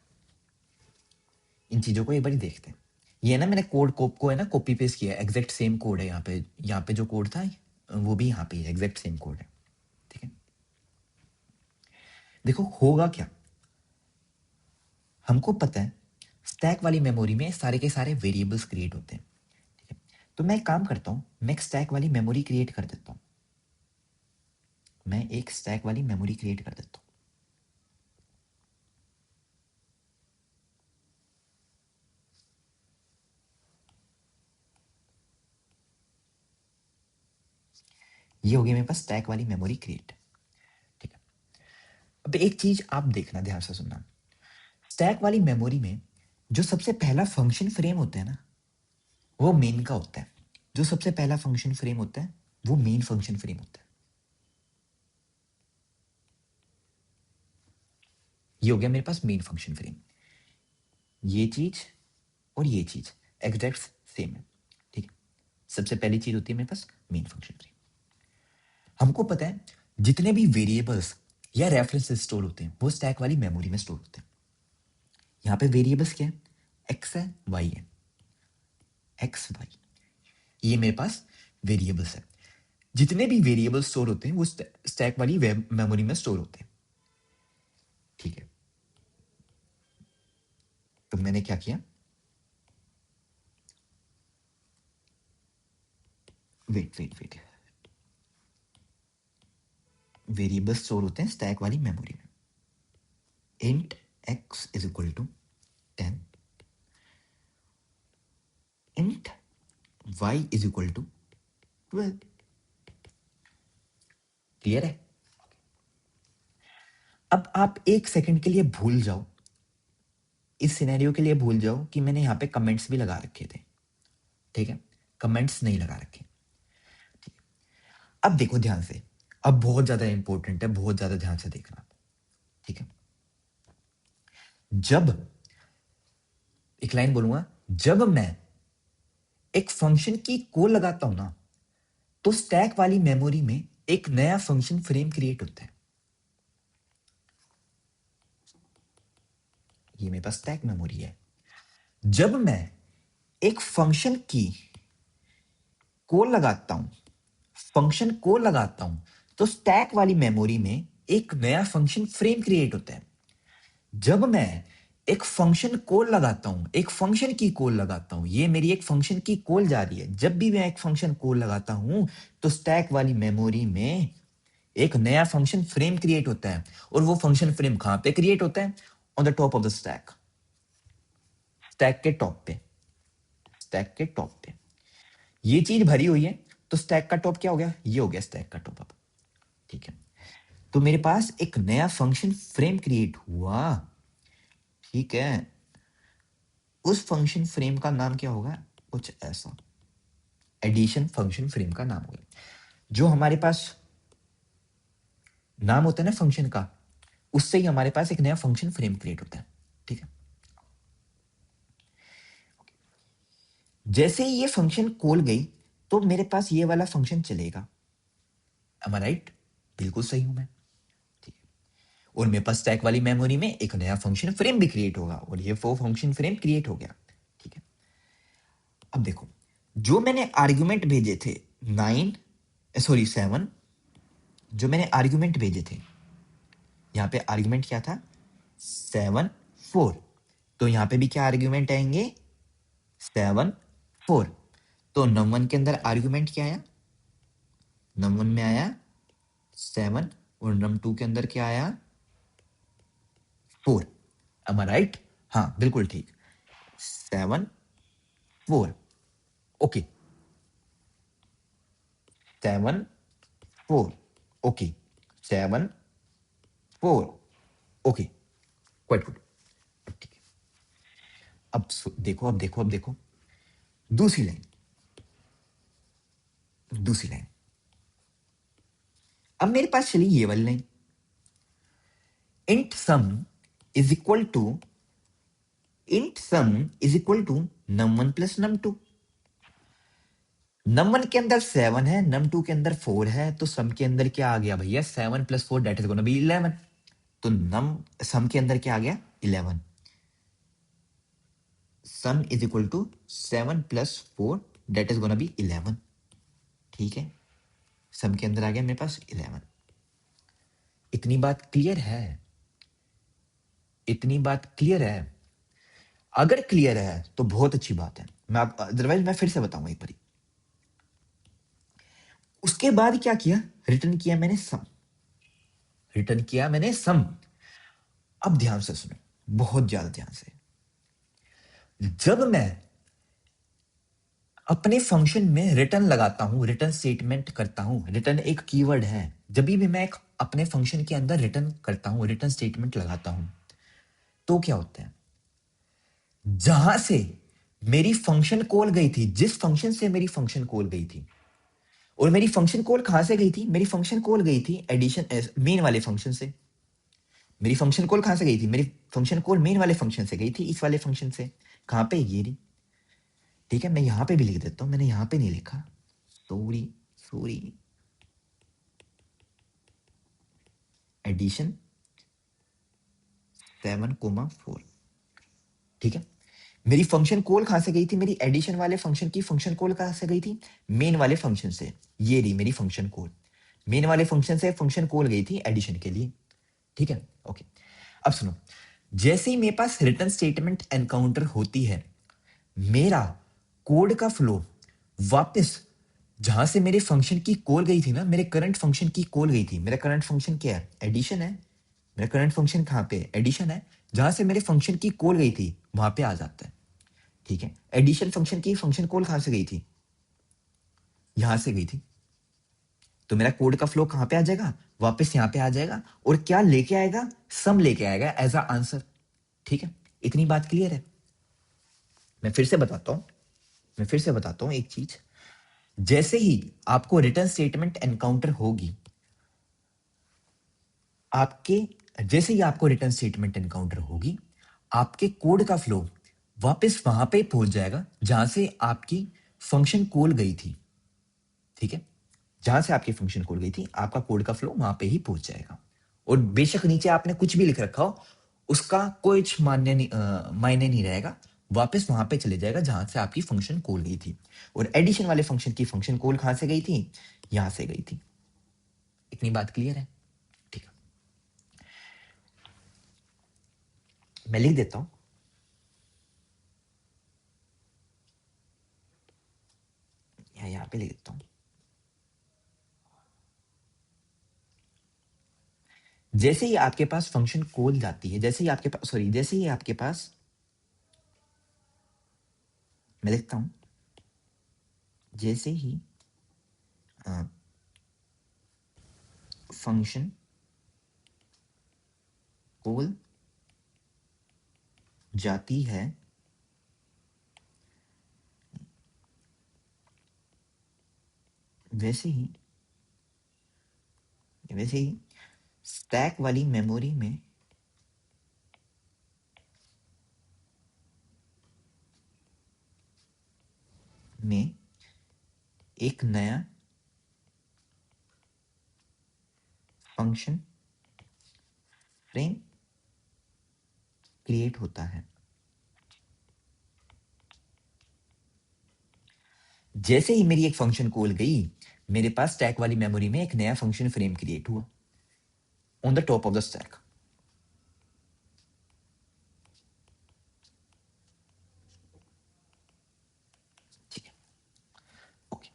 इन चीजों को एक बारी देखते हैं। ये ना मैंने कोड को है ना कॉपी पेस्ट किया, एग्जैक्ट सेम कोड है यहाँ पे जो कोड था वो भी यहाँ पे एग्जैक्ट सेम कोड है। ठीक है, देखो होगा क्या, हमको पता है स्टैक वाली मेमोरी में सारे के सारे वेरिएबल्स क्रिएट होते हैं। ठीक है, तो मैं एक काम करता हूँ, मैं एक स्टैक वाली मेमोरी क्रिएट कर देता हूँ, मैं एक स्टैक वाली मेमोरी क्रिएट कर देता हूँ। ये होगी मेरे पास स्टैक वाली मेमोरी क्रिएट। ठीक है, अब एक चीज आप देखना, ध्यान से सुनना, स्टैक वाली मेमोरी में जो सबसे पहला फंक्शन फ्रेम होता है ना वो मेन का होता है। जो सबसे पहला फंक्शन फ्रेम होता है वो मेन फंक्शन फ्रेम होता है। ये हो गया मेरे पास मेन फंक्शन फ्रेम। ये चीज और ये चीज एग्जैक्ट सेम है, ठीक है। सबसे पहली चीज होती है मेरे पास मेन फंक्शन फ्रेम। हमको पता है जितने भी वेरिएबल्स या रेफरेंस स्टोर होते हैं वो स्टैक वाली मेमोरी में स्टोर होते हैं। यहाँ पे वेरिएबल्स क्या है, एक्स है, वाई है, एक्स वाई, ये मेरे पास वेरिएबल्स है। जितने भी वेरिएबल्स स्टोर होते हैं वो स्टैक वाली मेमोरी में स्टोर होते हैं, ठीक है। तो मैंने क्या किया, वेट, वेरिएबल्स स्टोर होते हैं स्टैक वाली मेमोरी में। Int X is equal to 10, int Y is equal to 12। Clear है? अब आप एक सेकंड के लिए भूल जाओ, इस सिनेरियो के लिए भूल जाओ कि मैंने यहाँ पे कमेंट्स भी लगा रखे थे, ठीक है। कमेंट्स नहीं लगा रखे। अब देखो ध्यान से, अब बहुत ज्यादा इंपॉर्टेंट है, बहुत ज्यादा ध्यान से देखना, ठीक है। जब एक लाइन बोलूंगा, जब मैं एक फंक्शन की कॉल लगाता हूं ना तो स्टैक वाली मेमोरी में एक नया फंक्शन फ्रेम क्रिएट होता है। ये मेरे पास स्टैक मेमोरी है। जब मैं एक फंक्शन की कॉल लगाता हूं, फंक्शन को लगाता हूं तो स्टैक वाली मेमोरी में एक नया फंक्शन फ्रेम क्रिएट होता है। जब मैं एक फंक्शन कॉल लगाता हूं, एक फंक्शन की कॉल लगाता हूं, ये मेरी एक फंक्शन की कॉल जा रही है, जब भी मैं एक फंक्शन कॉल लगाता हूं तो स्टैक वाली मेमोरी में एक नया फंक्शन फ्रेम क्रिएट होता है। और वो फंक्शन फ्रेम कहां पे क्रिएट होता है, on the top of the stack, stack के टॉप पे, स्टैक के टॉप पे ये चीज भरी हुई है तो स्टैक का टॉप क्या हो गया, ये हो गया स्टैक का टॉप। अब ठीक है, तो मेरे पास एक नया फंक्शन फ्रेम क्रिएट हुआ, ठीक है। उस फंक्शन फ्रेम का नाम क्या होगा, कुछ ऐसा, एडिशन फंक्शन फ्रेम का नाम होगा। जो हमारे पास नाम होता है ना फंक्शन का, उससे ही हमारे पास एक नया फंक्शन फ्रेम क्रिएट होता है, ठीक है। जैसे ही ये फंक्शन कॉल गई तो मेरे पास ये वाला फंक्शन चलेगा। am I right? बिल्कुल सही हूं मैं, ठीक है। और मेरे पास स्टैक वाली मेमोरी में एक नया फंक्शन फ्रेम भी क्रिएट होगा और ये वो फंक्शन फ्रेम क्रिएट हो गया, ठीक है। अब देखो, जो मैंने आर्ग्यूमेंट भेजे थे 7, जो मैंने आर्ग्यूमेंट भेजे थे, यहां पे आर्ग्यूमेंट क्या था, 7 4, तो यहां पे भी क्या आर्ग्यूमेंट आएंगे, 7 4। तो num1 के अंदर आर्ग्यूमेंट क्या आया, num1 में आया 7 और num2 के अंदर क्या आया 4। am I right? हाँ बिल्कुल ठीक, 7 4, okay, 7 4, okay, 7 4, okay, quite good, ठीक है। देखो, अब देखो दूसरी लाइन, दूसरी लाइन। अब मेरे पास चली ये वाली line, int sum is equal to, int sum is equal to num1 plus num2। num1 के अंदर 7 है, num2 के अंदर 4 है, तो सम के अंदर क्या आ गया भैया, 7 plus 4 that is gonna be 11। तो सम के अंदर क्या आ गया 11, sum is equal to 7 plus 4 that is gonna be 11, ठीक है। सम के अंदर आ गया मेरे पास 11। इतनी बात क्लियर है, इतनी बात क्लियर है? अगर क्लियर है तो बहुत अच्छी बात है, मैं आप अदरवाइज मैं फिर से बताऊंगा एक बारी। उसके बाद क्या किया, रिटर्न किया मैंने सम, रिटर्न किया मैंने सम। अब ध्यान से सुनो, बहुत ज्यादा ध्यान से। जब मैं अपने फंक्शन में रिटर्न लगाता हूं, रिटर्न स्टेटमेंट करता हूं, रिटर्न एक कीवर्ड है, जब भी मैं एक अपने फंक्शन के अंदर रिटर्न करता हूं, रिटर्न स्टेटमेंट लगाता हूं, तो क्या होता है, जहां से मेरी फंक्शन कॉल गई थी, जिस फंक्शन से मेरी फंक्शन कॉल गई थी, और मेरी फंक्शन कॉल कहां से गई थी? मेरी फंक्शन कॉल गई थी एडिशन मेन वाले फंक्शन से। मेरी फंक्शन कॉल कहां से गई थी? मेरी फंक्शन कॉल मेन वाले फंक्शन से गई थी, इस वाले फंक्शन से। कहां पे? ये रही। ठीक है, मैं यहां पे भी लिख देता हूं, मैंने यहां पे नहीं लिखा, सॉरी सॉरी। एडिशन 7,4। ठीक है, मेरी फंक्शन कॉल कहां से गई थी? मेरी एडिशन वाले फंक्शन की फंक्शन कॉल कहां से गई थी? मेन वाले फंक्शन से। ये रही मेरी फंक्शन कॉल, मेन वाले फंक्शन से फंक्शन कॉल गई थी एडिशन के लिए। ठीक है, ओके। अब सुनो, जैसे ही मेरे पास रिटर्न स्टेटमेंट एनकाउंटर होती है, मेरा कोड का फ्लो वापस जहां से मेरे फंक्शन की कॉल गई थी ना, मेरे करंट फंक्शन की कॉल गई थी। मेरा करंट फंक्शन क्या है? एडिशन है। मेरा करंट फंक्शन कहां पे? एडिशन है। जहां से मेरे फंक्शन की कॉल गई थी वहां पे आ जाता है। ठीक है, एडिशन फंक्शन की फंक्शन कॉल कहां से गई थी? यहां से गई थी। तो मेरा कोड का फ्लो कहां पे आ जाएगा? वापस यहां पे आ जाएगा, और क्या लेके आएगा? सम लेके आएगा एज अ आंसर। ठीक है, इतनी बात क्लियर है? मैं फिर से बताता हूं, मैं फिर से बताता हूं एक चीज। जैसे ही आपको रिटर्न स्टेटमेंट एनकाउंटर होगी, आपके जैसे ही आपको रिटर्न स्टेटमेंट एनकाउंटर होगी, आपके कोड का फ्लो वापस वहां पे पहुंच जाएगा जहां से आपकी फंक्शन कॉल गई थी। ठीक है, जहां से आपकी फंक्शन कॉल गई थी, आपका कोड का फ्लो वहां पे ही पहुंच जाएगा। और बेशक नीचे आपने कुछ भी लिख रखा हो, उसका कुछ मायने नहीं रहेगा। वापस वहां पे चले जाएगा जहां से आपकी फंक्शन कॉल गई थी। और एडिशन वाले फंक्शन की फंक्शन कॉल कहां से गई थी? यहां से गई थी। इतनी बात क्लियर है? ठीक है, मैं लिख देता हूं। यहां पे लिख देता हूं। जैसे ही आपके पास फंक्शन कॉल जाती है, जैसे ही आपके पास, सॉरी, जैसे ही आपके पास, मैं लिखता हूं, जैसे ही फंक्शन कॉल जाती है, वैसे ही स्टैक वाली मेमोरी में एक नया फंक्शन फ्रेम क्रिएट होता है। जैसे ही मेरी एक फंक्शन कॉल गई, मेरे पास स्टैक वाली मेमोरी में एक नया फंक्शन फ्रेम क्रिएट हुआ on the top of the stack. ठीक है, ओके।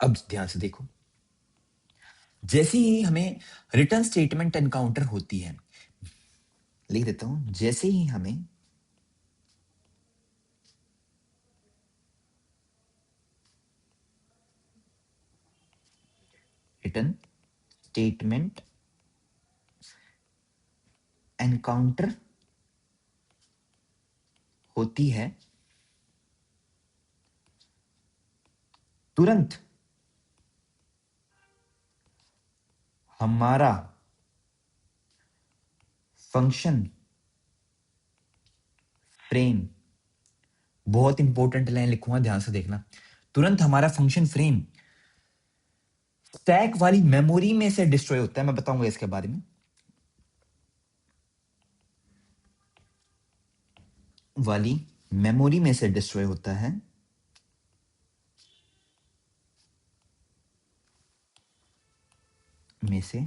अब ध्यान से देखो, जैसे ही हमें रिटर्न स्टेटमेंट एनकाउंटर होती है, लिख देता हूं, जैसे ही हमें रिटर्न स्टेटमेंट एनकाउंटर होती है, तुरंत हमारा फंक्शन फ्रेम, बहुत इंपॉर्टेंट लाइन लिखूंगा, ध्यान से देखना, तुरंत हमारा फंक्शन फ्रेम स्टैक वाली मेमोरी में से डिस्ट्रॉय होता है। मैं बताऊंगा इसके बारे में। वाली मेमोरी में से डिस्ट्रॉय होता है, में से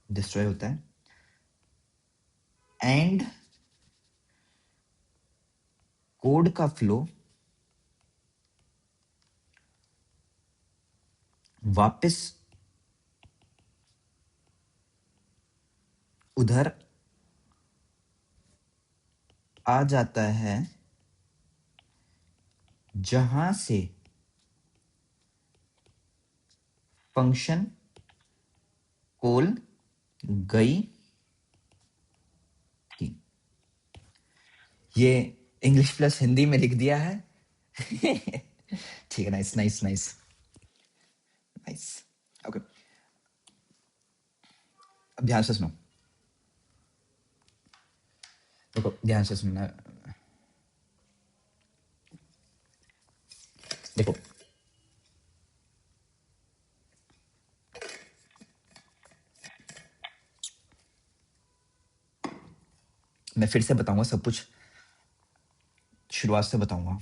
डिस्ट्रॉय होता है, एंड कोड का फ्लो वापस उधर आ जाता है जहां से फंक्शन कॉल गई थी। ये इंग्लिश प्लस हिंदी में लिख दिया है। ठीक है, nice nice nice nice. Okay, अब ध्यान से सुनो, देखो ध्यान से सुनना। देखो मैं फिर से बताऊंगा, सब कुछ शुरुआत से बताऊंगा।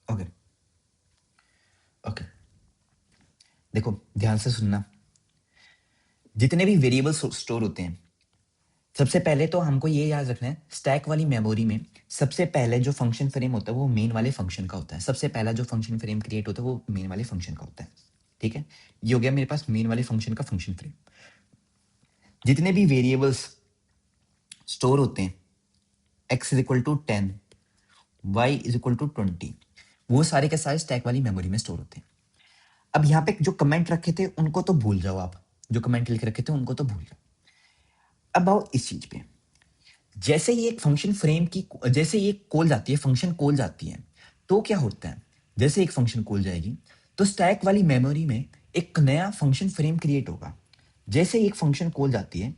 ओके ओके, देखो ध्यान से सुनना। जितने भी वेरिएबल स्टोर होते हैं, सबसे पहले तो हमको ये याद रखना है, स्टैक वाली मेमोरी में सबसे पहले जो फंक्शन फ्रेम होता है वो मेन वाले फंक्शन का होता है। सबसे पहला जो फंक्शन फ्रेम क्रिएट होता है वो मेन वाले फंक्शन का होता है। ठीक है, ये हो गया मेरे पास मेन वाले फंक्शन का फंक्शन फ्रेम। जितने भी वेरिएबल्स स्टोर होते हैं, x is equal to 10, y is equal to 20, वो सारे के सारे स्टैक वाली मेमोरी में स्टोर होते हैं। अब यहाँ पे जो कमेंट रखे थे उनको तो भूल जाओ, आप जो कमेंट लिख रखे थे उनको तो भूल जाओ। अब आओ इस चीज पे, जैसे ही एक फंक्शन फ्रेम की, जैसे ही एक कॉल जाती है, फंक्शन कॉल जाती है, तो क्या होता है, जैसे एक फंक्शन कॉल जाएगी तो स्टैक वाली मेमोरी में एक नया फंक्शन फ्रेम क्रिएट होगा। जैसे ही एक फंक्शन कॉल जाती है,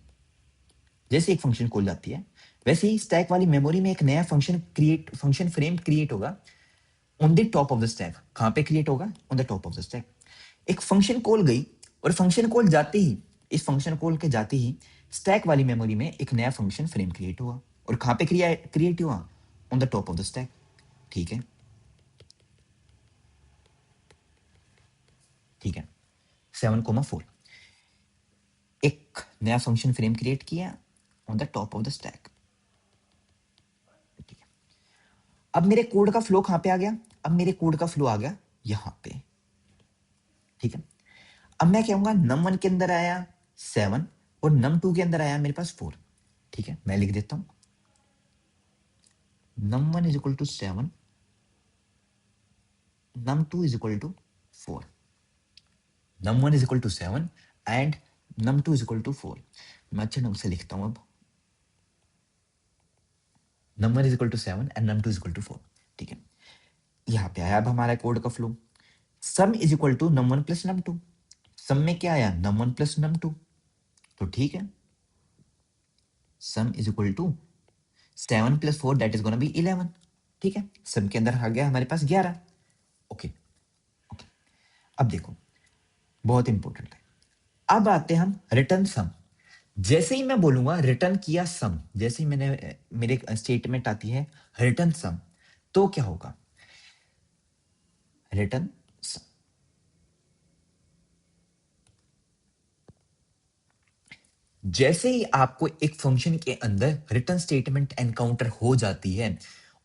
जैसे एक फंक्शन कॉल जाती है, वैसे ही स्टैक वाली मेमोरी में एक नया फंक्शन फ्रेम क्रिएट होगा on the top of the stack. कहां पे क्रिएट होगा? On the top of the stack. एक फंक्शन कॉल गई और फंक्शन कॉल जाते ही, इस फंक्शन कॉल के जाते ही स्टैक वाली मेमोरी में एक नया फंक्शन फ्रेम क्रिएट हुआ, और कहां पे क्रिएट हुआ? On the top of the stack. ठीक है, ठीक है, 7,4 एक नया फंक्शन फ्रेम क्रिएट किया on the top of the stack. ठीक है, अब मेरे कोड का फ्लो कहां पे आ गया? अब मेरे कोड का फ्लो आ गया यहां पे। ठीक है, अब मैं कहूंगा num1 के अंदर आया 7 और num2 के अंदर आया मेरे पास 4। ठीक है, मैं लिख देता हूं num1 is equal to 7, num2 is equal to 4। num1 is equal to 7 and num2 is equal to 4। मैं अच्छे ढंग से लिखता हूं अब, num1 is equal to 7 and num2 is equal to 4। ठीक है, यहां पे आया अब हमारा कोड का flow, sum is equal to num1 plus num2। Sum में क्या आया? num1 plus num2। तो ठीक है, sum is equal to 7 plus 4 that is gonna be 11। ठीक है, सम के अंदर आ गया हमारे पास 11। ओके ओके, अब देखो बहुत इंपॉर्टेंट है, अब आते हैं हम रिटर्न सम। जैसे ही मैं बोलूंगा रिटर्न किया सम, जैसे ही मैंने मेरे स्टेटमेंट आती है रिटर्न सम, तो क्या होगा? रिटर्न सम। जैसे ही आपको एक फंक्शन के अंदर रिटर्न स्टेटमेंट एनकाउंटर हो जाती है,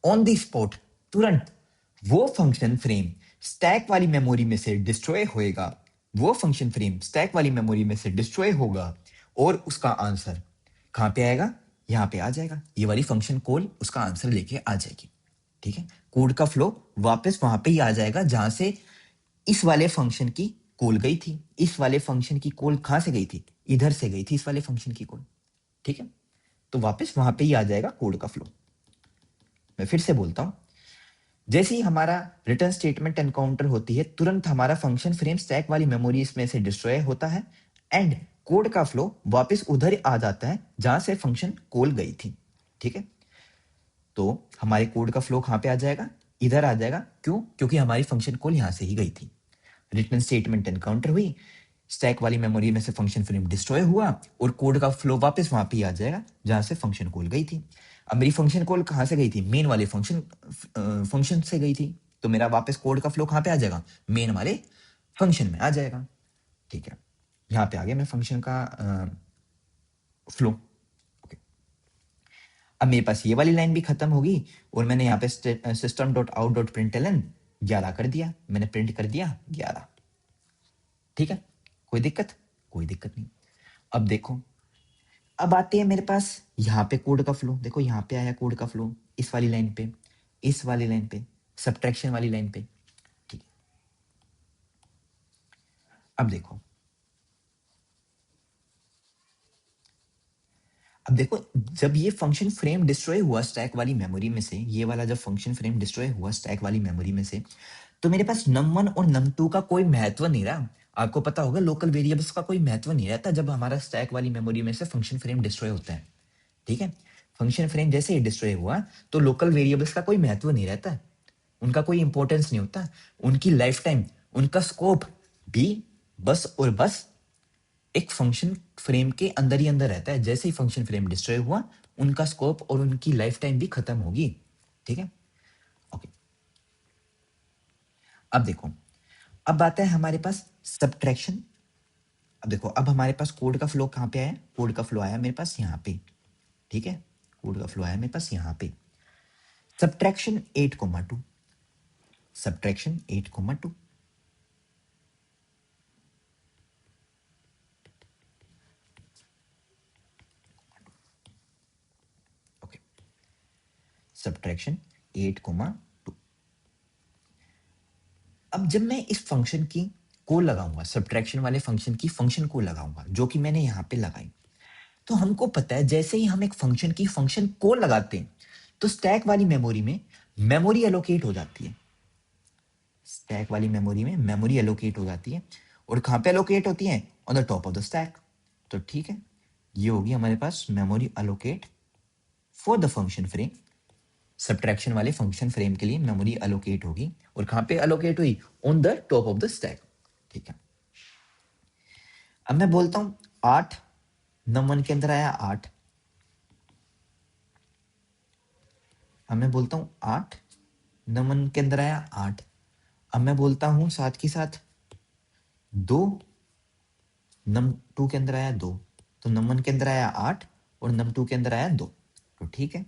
ऑन द स्पॉट तुरंत वो फंक्शन फ्रेम स्टैक वाली मेमोरी में से डिस्ट्रॉय होएगा। वो फंक्शन फ्रेम स्टैक वाली मेमोरी में से डिस्ट्रॉय होगा और उसका आंसर कहां पे आएगा? यहां पे आ जाएगा। ये वाली फंक्शन कॉल उसका आंसर लेके आ जाएगी। ठीक है, कोड का फ्लो वापस वहां पे ही आ जाएगा जहां से इस वाले फंक्शन की कॉल गई थी। इस वाले फंक्शन की कॉल कहां से गई थी? इधर से गई थी इस वाले फंक्शन की कॉल। ठीक है, तो वापस वहां पे ही आ जाएगा कोड का फ्लो। मैं फिर से बोलता हूं, जैसे ही हमारा रिटर्न स्टेटमेंट एनकाउंटर होती है, तुरंत हमारा फंक्शन फ्रेम स्टैक वाली मेमोरी इसमें से डिस्ट्रॉय होता है एंड कोड का फ्लो वापस उधर आ जाता है जहां से फंक्शन कॉल गई थी। ठीक है, तो हमारे कोड का फ्लो कहां पे आ जाएगा? इधर आ जाएगा। क्यों? क्योंकि हमारी फंक्शन कॉल यहां से ही गई थी। रिटर्न स्टेटमेंट एनकाउंटर हुई, स्टैक वाली मेमोरी में से फंक्शन फ्रेम डिस्ट्रॉय हुआ और कोड का फ्लो वापस वहां पे आ जाएगा जहां से फंक्शन कॉल गई थी। अब मेरी फंक्शन कॉल कहां से गई थी? मेन वाले फंक्शन से गई थी, तो मेरा वापस कोड का फ्लो कहां पे आ जाएगा? मेन वाले फंक्शन में आ जाएगा। ठीक है, यहां पे आ गया मेरे फंक्शन का फ्लो। ओके, अब मेरे पास ये वाली लाइन भी खत्म होगी और मैंने यहाँ पे system.out.println 11 कर दिया, मैंने प्रिंट कर दिया 11। ठीक है, कोई दिक्कत? कोई दिक्कत नहीं। अब देखो, अब आते हैं मेरे पास यहाँ पे कोड का फ्लो। देखो यहाँ पे आया कोड का फ्लो, इस वाली लाइन पे, इस वाली लाइन पे, सब्ट्रैक्शन वाली लाइन पे। ठीक है, अब देखो, अब देखो, जब ये फंक्शन फ्रेम डिस्ट्रॉय हुआ स्टैक वाली मेमोरी में से, ये वाला जब फंक्शन फ्रेम डिस्ट्रॉय हुआ स्टैक वाली मेमोरी में से, तो मेरे पास num1 और num2 का कोई महत्व नहीं रहा। आपको पता होगा लोकल वेरिएबल्स का कोई महत्व नहीं रहता जब हमारा स्टैक वाली मेमोरी में से फंक्शन फ्रेम डिस्ट्रॉय होता है। ठीक है, फंक्शन फ्रेम जैसे ही डिस्ट्रॉय हुआ तो लोकल वेरिएबल्स का कोई महत्व नहीं रहता, उनका कोई इंपॉर्टेंस नहीं होता, उनकी लाइफ टाइम, उनका स्कोप भी बस और बस एक फंक्शन फ्रेम के अंदर ही अंदर रहता है। जैसे ही फंक्शन फ्रेम डिस्ट्रॉय हुआ, उनका स्कोप और उनकी लाइफ टाइम भी खत्म होगी। ठीक है, ओके। अब देखो, अब आता है हमारे पास सब्ट्रैक्शन। अब देखो, अब हमारे पास कोड का फ्लो कहाँ पे आया? कोड का फ्लो आया मेरे पास यहाँ पे। ठीक है, कोड का फ्लो आया मेरे पास यहाँ पे। Subtraction 8,2, subtraction 8,2। Okay, subtraction 8,2। अब जब मैं इस फंक्शन की को लगाऊंगा, सब्ट्रैक्शन वाले फंक्शन की फंक्शन को लगाऊंगा, जो कि मैंने यहाँ पे लगाई, तो हमको पता है जैसे ही हम एक फंक्शन की फंक्शन को लगाते हैं तो स्टैक वाली मेमोरी में मेमोरी एलोकेट हो जाती है। स्टैक वाली मेमोरी में मेमोरी एलोकेट हो जाती है, और कहाँ पे एलोकेट होती है? On the top of the stack. तो ठीक है, ये होगी हमारे पास memory allocate for the function frame. Subtraction वाले फंक्शन फ्रेम के लिए मेमोरी एलोकेट होगी, और कहाँ पे एलोकेट हुई? On the top of the stack. ठीक है, अब मैं बोलता हूं 8, num1 के अंदर आया 8। अब मैं बोलता हूं 8, num1 के अंदर आया 8। अब मैं बोलता हूं साथ के साथ 2, num2 के अंदर आया 2। तो num1 के अंदर आया 8 और num2 के अंदर आया 2। तो ठीक है,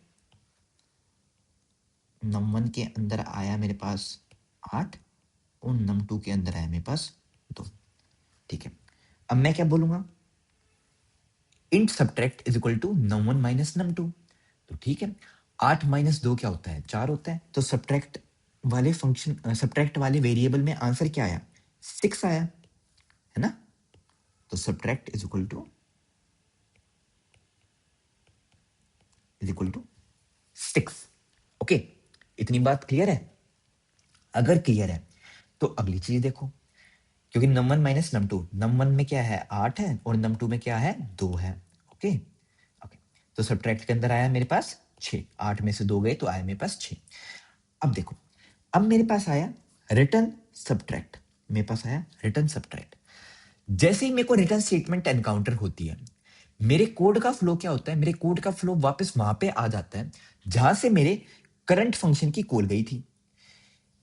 num1 के अंदर आया मेरे पास 8 और num2 के अंदर आया मेरे पास 2। ठीक है, अब मैं क्या बोलूंगा? int subtract is equal to num1 minus num2। तो ठीक है, 8 माइनस 2 क्या होता है? 4 होता है। तो सब्ट्रैक्ट वाले फंक्शन, सब्ट्रैक्ट वाले वेरिएबल में आंसर क्या आया? 6 आया, है ना? तो subtract is equal to 6। Okay, इतनी बात क्लियर है? अगर क्लियर है तो अगली चीज देखो, क्योंकि num1 माइनस num2, num1 में क्या है? 8 है, और num2 में क्या है? 2 है। Okay, okay. तो सब्ट्रैक्ट के अंदर आया मेरे पास 6, 8 में से 2 गए तो आया मेरे पास 6। अब देखो, अब मेरे पास आया रिटर्न सब्ट्रैक्ट। मेरे पास आया रिटर्न सब्ट्रैक्ट। जैसे ही मेरे को रिटर्न स्टेटमेंट एनकाउंटर होती है, मेरे कोड का फ्लो क्या होता है? मेरे कोड का फ्लो वापस वहां पे आ जाता है जहां से मेरे करंट फंक्शन की कॉल गई थी।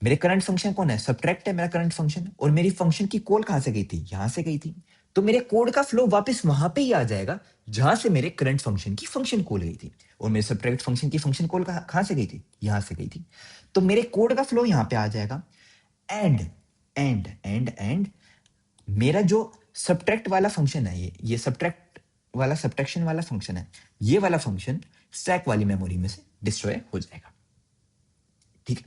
मेरे करंट फंक्शन कौन है? सब्ट्रैक्ट है मेरा करंट फंक्शन, और मेरी फंक्शन की कॉल कहां से गई थी? यहां से गई थी। तो मेरे कोड का फ्लो वापस वहां पे ही आ जाएगा जहां से मेरे करंट फंक्शन की फंक्शन कॉल गई थी, और मेरे सब्ट्रैक्ट फंक्शन की फंक्शन कॉल कहां से गई थी? यहां से गई थी। तो मेरे कोड का फ्लो यहां पे आ जाएगा। एंड एंड मेरा जो सब्ट्रैक्ट वाला फंक्शन है, ये सब्ट्रैक्ट वाला, सब्ट्रैक्शन वाला फंक्शन है, ये वाला फंक्शन स्टैक वाली मेमोरी में से डिस्ट्रॉय हो जाएगा। ठीक है,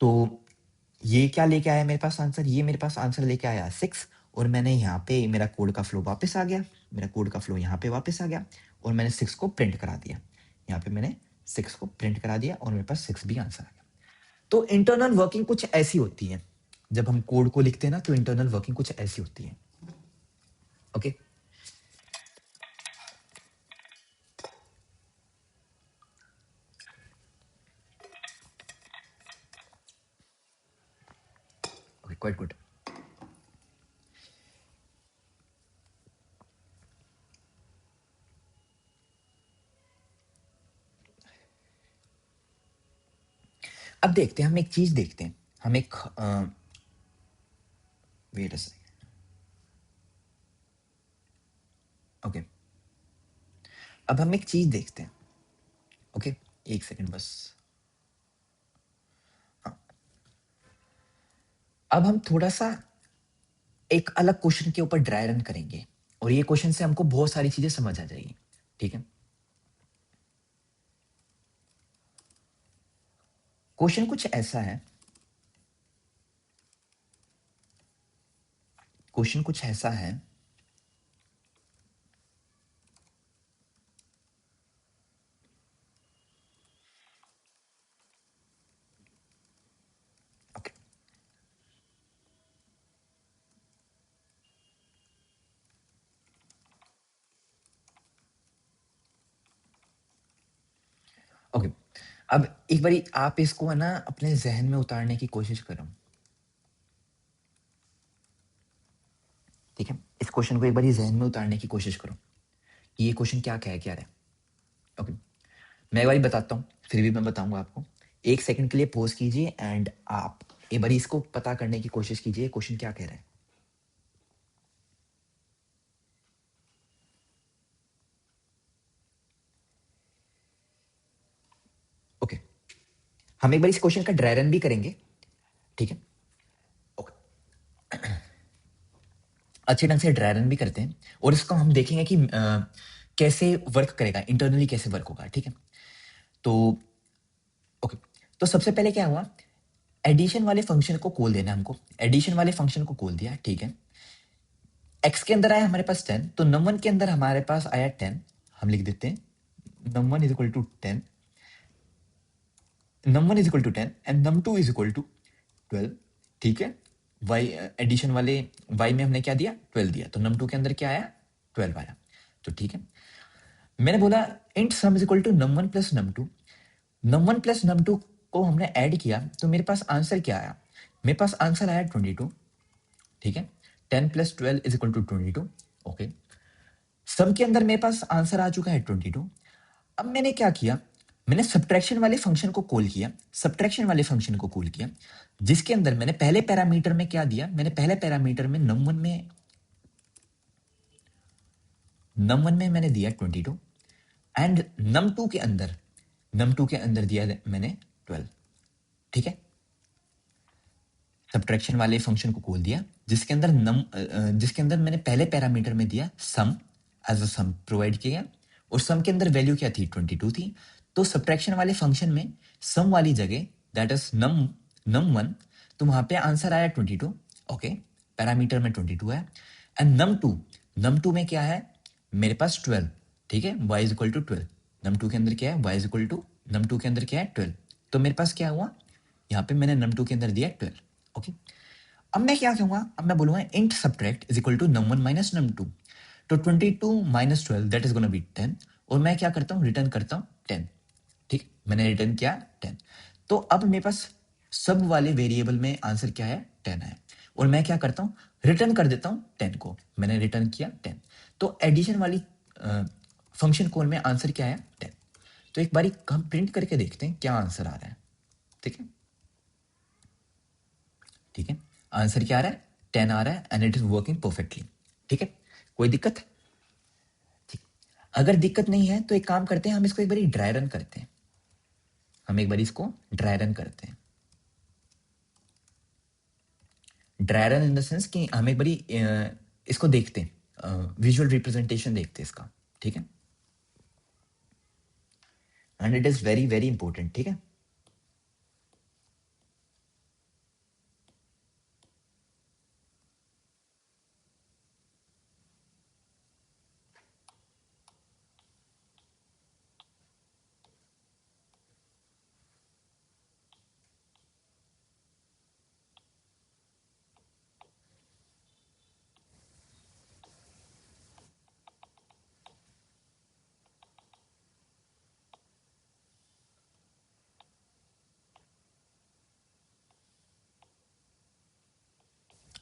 तो ये क्या लेके आया मेरे पास आंसर? ये मेरे पास आंसर लेके आया 6, और मैंने यहाँ पे मेरा कोड का फ्लो वापस आ गया, मेरा कोड का फ्लो यहाँ पे वापस आ गया, और मैंने 6 को प्रिंट करा दिया। यहाँ पे मैंने 6 को प्रिंट करा दिया, और मेरे पास 6 भी आंसर आ गया। तो इंटरनल वर्किंग कुछ ऐसी होती है, जब हम कोड को लिखते हैं ना, तो इंटरनल वर्किंग कुछ ऐसी होती है। Okay, okay, quite good. अब देखते हैं, हम एक चीज देखते हैं, हम एक वेट ओके, अब हम एक चीज देखते हैं। ओके, एक सेकंड बस। अब हम थोड़ा सा एक अलग क्वेश्चन के ऊपर ड्राई रन करेंगे और ये क्वेश्चन से हमको बहुत सारी चीजें समझ आ जाएगी। ठीक है, क्वेश्चन कुछ ऐसा है, क्वेश्चन कुछ ऐसा है, ओके ओके। अब एक बारी आप इसको है ना अपने जहन में उतारने की कोशिश करो। ठीक है, इस क्वेश्चन को एक बारी जहन में उतारने की कोशिश करो कि ये क्वेश्चन क्या कह क्या रहा है। ओके, मैं एक बारी बताता हूँ, फिर भी मैं बताऊंगा आपको। एक सेकंड के लिए पॉज कीजिए एंड आप एक बारी इसको पता करने की कोशिश कीजिए क्वेश्चन क्या कह रहा है। ओके, हम एक बार इस क्वेश्चन का ड्राई रन भी करेंगे। ठीक है, ओके, अच्छे ढंग से ड्राई रन भी करते हैं और इसको हम देखेंगे कि कैसे वर्क करेगा, इंटरनली कैसे वर्क होगा। ठीक है, तो ओके, तो सबसे पहले क्या हुआ, एडिशन वाले फंक्शन को कॉल देना है हमको। एडिशन वाले फंक्शन को कॉल दिया। ठीक है, एक्स के अंदर आया हमारे पास 10, तो नम1 के अंदर हमारे पास आया 10। हम लिख देते हैं num1 is equal to 10, num1 is equal to 10 and num2 is equal to 12। ठीक है, वाई एडिशन वाले वाई में हमने क्या दिया, 12 दिया, तो num2 के अंदर क्या आया, 12 आया। तो ठीक है, मैंने बोला int sum is equal to num1 plus num2। num1 plus num2 को हमने ऐड किया तो मेरे पास आंसर क्या आया, मेरे पास आंसर आया 22। ठीक है, 10 plus 12 is equal to 22। Okay, sum के अंदर मेरे पास आंसर आ चुका है 22। अब मैंने क्या किया, मैंने सब्ट्रैक्शन वाले फंक्शन को कॉल किया, सब्ट्रैक्शन वाले फंक्शन को कॉल किया, जिसके अंदर मैंने पहले पैरामीटर में क्या दिया, मैंने पहले पैरामीटर में num1 में मैंने दिया 22 एंड num2 के अंदर दिया मैंने 12। ठीक है, सब्ट्रैक्शन वाले फंक्शन को कॉल दिया जिसके अंदर मैंने पहले पैरामीटर में दिया सम, एज अ सम प्रोवाइड किया और सम के अंदर वैल्यू क्या थी, 22 थी। तो सब्ट्रैक्शन वाले फंक्शन में सम वाली जगह दैट इज num1, तो वहां पे आंसर आया 22। ओके, पैरामीटर में 22 है एंड num2 में क्या है, मेरे पास 12। ठीक है, y is equal to 12, num2 के अंदर क्या है, y is equal to num2 के अंदर क्या है 12। तो मेरे पास क्या हुआ, यहाँ पे मैंने num2 के अंदर दिया 12। ओके, अब मैं क्या कहूंगा, अब मैं बोलूंगा int subtract is equal to num1 minus num2। तो 22 minus 12 that is gonna be 10 और मैं क्या करता हूँ, रिटर्न करता हूँ 10। ठीक, मैंने रिटर्न किया 10। तो अब मेरे पास सब वाले वेरिएबल में आंसर क्या है, 10 है और मैं क्या करता हूँ, रिटर्न कर देता हूँ 10 को। मैंने रिटर्न किया 10, तो एडिशन वाली फंक्शन कॉल में आंसर क्या है, 10। तो एक बारी हम प्रिंट करके देखते हैं क्या आंसर आ रहा है। ठीक है, ठीक है, आंसर क्या आ रहा है, 10 आ रहा है and it is working perfectly. ठीक है, कोई दिक्कत, ठीक, अगर दिक्कत नहीं है तो एक काम करते हैं, हम इसको एक बारी ड्राई रन करते हैं, हम एक बारी इसको ड्राई रन करते हैं। Dry run in the sense कि हम एक बारी इसको देखते हैं, विजुअल रिप्रेजेंटेशन देखते हैं इसका। ठीक है, and it is very very important. ठीक है,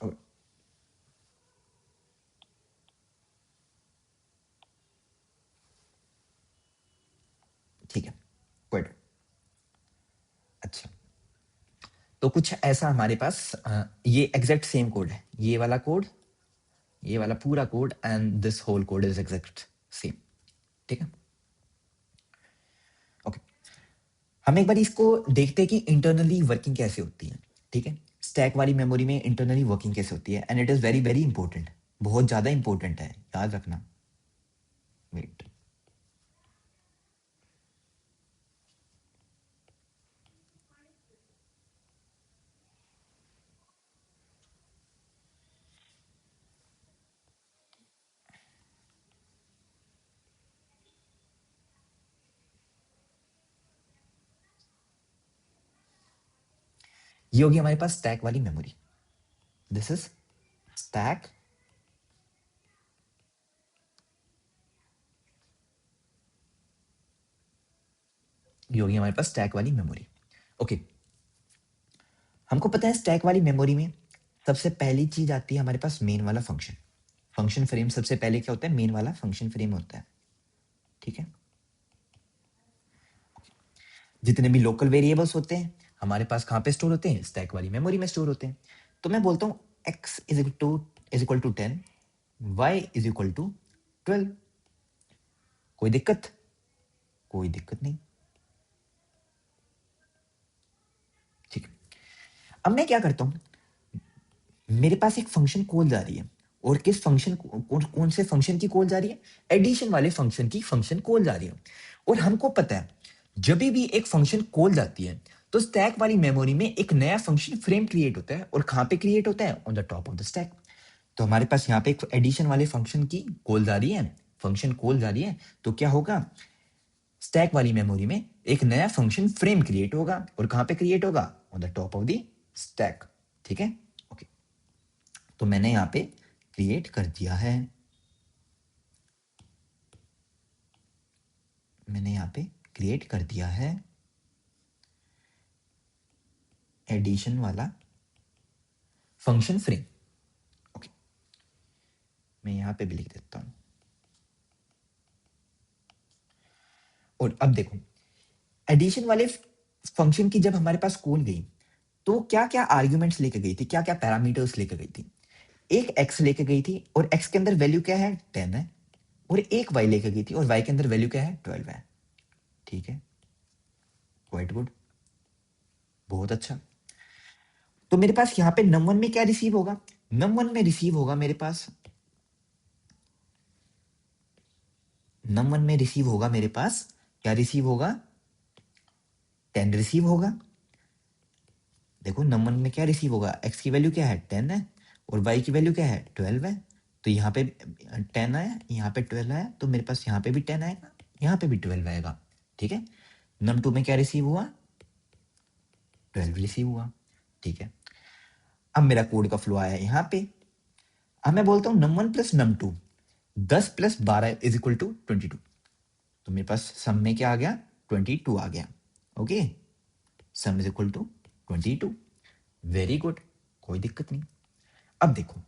और- ठीक है, गुड, अच्छा। तो कुछ ऐसा हमारे पास ये एग्जैक्ट सेम कोड है, ये वाला कोड, ये वाला पूरा code and this whole code is exact same. ठीक है, ओके, हम एक बार इसको देखते हैं कि इंटरनली वर्किंग कैसे होती है। ठीक है, स्टैक वाली मेमोरी में इंटरनली वर्किंग कैसे होती है, and it is very very important, बहुत ज़्यादा इंपॉर्टेंट है, याद रखना। वेट, ये होगी हमारे पास स्टैक वाली मेमोरी। दिस इज स्टैक ये होगी हमारे पास स्टैक वाली मेमोरी। ओके, हमको पता है स्टैक वाली मेमोरी में सबसे पहली चीज आती है हमारे पास मेन वाला फंक्शन। फंक्शन फ्रेम सबसे पहले क्या होता है, मेन वाला फंक्शन फ्रेम होता है, ठीक है। जितने भी लोकल वेरिएबल्स होते हैं हमारे पास कहाँ पे स्टोर होते हैं, स्टैक वाली मेमोरी में स्टोर होते हैं। तो मैं बोलता हूँ x is equal to 10, y is equal to 12। कोई दिक्कत? कोई दिक्कत नहीं, ठीक है। अब मैं क्या करता हूँ, मेरे पास एक फंक्शन कॉल जा रही है, और किस फंक्शन कौन से फंक्शन की कॉल जा रही है, एडिशन वाले फंक्शन की फंक्शन कॉल जा रही है। और हमको पता है जब भी एक फंक्शन कॉल जाती है तो स्टैक वाली मेमोरी में एक नया फंक्शन फ्रेम क्रिएट होता है, और कहां पे क्रिएट होता है, on the top of the stack. तो हमारे पास यहाँ पे एक एडिशन वाले फंक्शन की कॉल जा रही है, फंक्शन कॉल जा रही है, तो क्या होगा, स्टैक वाली मेमोरी में एक नया फंक्शन फ्रेम क्रिएट होगा, और कहां पे क्रिएट होगा, on the top of the stack, ठीक है। ओके, तो मैंने यहां पे क्रिएट कर दिया है, मैंने यहां पे क्रिएट कर दिया है एडिशन वाला फंक्शन फ्रेम। ओके, मैं यहां पे भी लिख देता हूं। और अब देखो, एडिशन वाले फंक्शन की जब हमारे पास कॉल गई तो क्या क्या आर्ग्यूमेंट्स लेके गई थी, क्या क्या पैरामीटर्स लेके गई थी। एक x लेके गई थी, और x के अंदर वैल्यू क्या है, 10 है। और एक y लेके गई थी, और y के अंदर वैल्यू क्या है, 12 है, ठीक है। क्वाइट गुड, बहुत अच्छा। तो मेरे पास यहाँ पे नम वन में क्या रिसीव होगा, नम वन में रिसीव होगा मेरे पास, नम वन में रिसीव होगा मेरे पास, क्या रिसीव होगा, 10 रिसीव होगा। देखो नम वन में क्या रिसीव होगा, x की वैल्यू क्या है, 10 है, और y की वैल्यू क्या है, 12 है। तो यहाँ पे 10 आया, यहाँ पे 12 आया, तो मेरे पास यहाँ पे भी 10 आएगा, यहाँ पे भी 12 आएगा, ठीक है। नम टू में क्या रिसीव हुआ, 12 रिसीव हुआ, ठीक है। अब मेरा कोड का फ्लो आया यहाँ पे। अब मैं बोलता हूँ num one plus num two, 10 plus 12 is equal to 22। तो मेरे पास सम में क्या आ गया, 22 आ गया, okay. Sum is equal to 22, very good, कोई दिक्कत नहीं। अब देखो,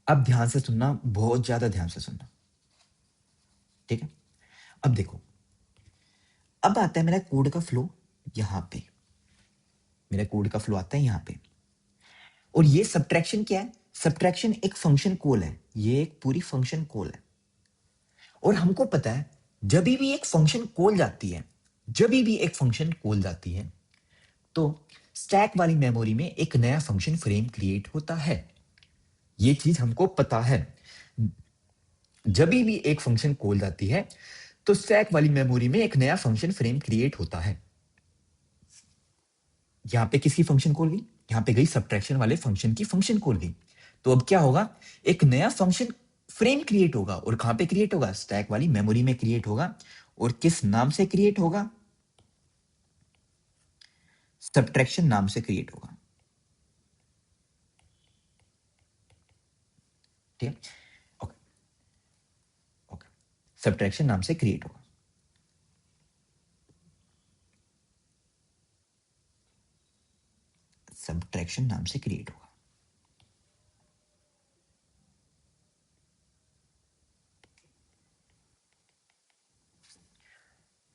अब ध्यान से सुनना, बहुत ज्यादा ध्यान से सुनना, ठीक है। अब देखो, अब आता है मेरा कोड का फ्लो यहां पे, मेरा कोड का फ्लो आता है यहां पे। और ये सब्ट्रैक्शन क्या है, सब्ट्रैक्शन एक फंक्शन कॉल है, ये एक पूरी फंक्शन कॉल है। और हमको पता है जब भी एक फंक्शन कॉल जाती है, जब भी एक फंक्शन कॉल जाती है, तो स्टैक वाली मेमोरी में एक नया फंक्शन फ्रेम क्रिएट होता है। ये चीज हमको पता है, जब भी एक फंक्शन कॉल जाती है तो स्टैक वाली मेमोरी में एक नया फंक्शन फ्रेम क्रिएट होता है। यहां पे किसकी फंक्शन कॉल गई, यहां पे गई सब्ट्रैक्शन वाले फंक्शन की फंक्शन कॉल गई। तो अब क्या होगा, एक नया फंक्शन फ्रेम क्रिएट होगा, और कहां पे क्रिएट होगा, स्टैक वाली मेमोरी में क्रिएट होगा। और किस नाम से क्रिएट होगा, सब्ट्रैक्शन नाम से क्रिएट होगा, ठीक है। ओके, ओके, सब्ट्रैक्शन नाम से क्रिएट होगा। सब्ट्रैक्शन नाम से क्रिएट होगा,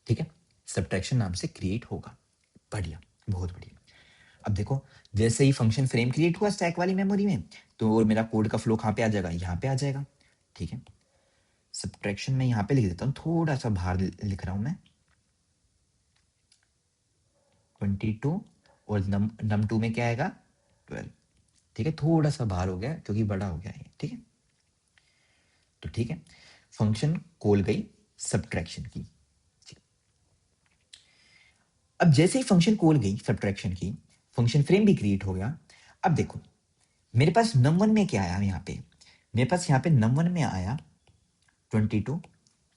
ठीक है। सब्ट्रैक्शन नाम से क्रिएट होगा, बढ़िया, बहुत बढ़िया। अब देखो, जैसे ही फंक्शन फ्रेम क्रिएट हुआ स्टैक वाली मेमोरी में, तो मेरा कोड का फ्लो कहां पे आ जाएगा, यहां पे आ जाएगा, ठीक है। सब्ट्रैक्शन में यहां पे लिख देता हूं, थोड़ा सा बाहर लिख रहा हूं मैं, 22, और नम टू में क्या आएगा, 12। ठीक है, थोड़ा सा बाहर हो गया क्योंकि बड़ा हो गया है। ठीक है, तो ठीक है, फंक्शन कॉल गई सब्ट्रैक्शन की। अब जैसे ही फंक्शन कॉल गई सब्ट्रैक्शन की, फंक्शन फ्रेम भी क्रिएट हो गया। अब देखो मेरे पास num1 में क्या आया, यहाँ पे मेरे पास यहाँ पे num1 में आया 22।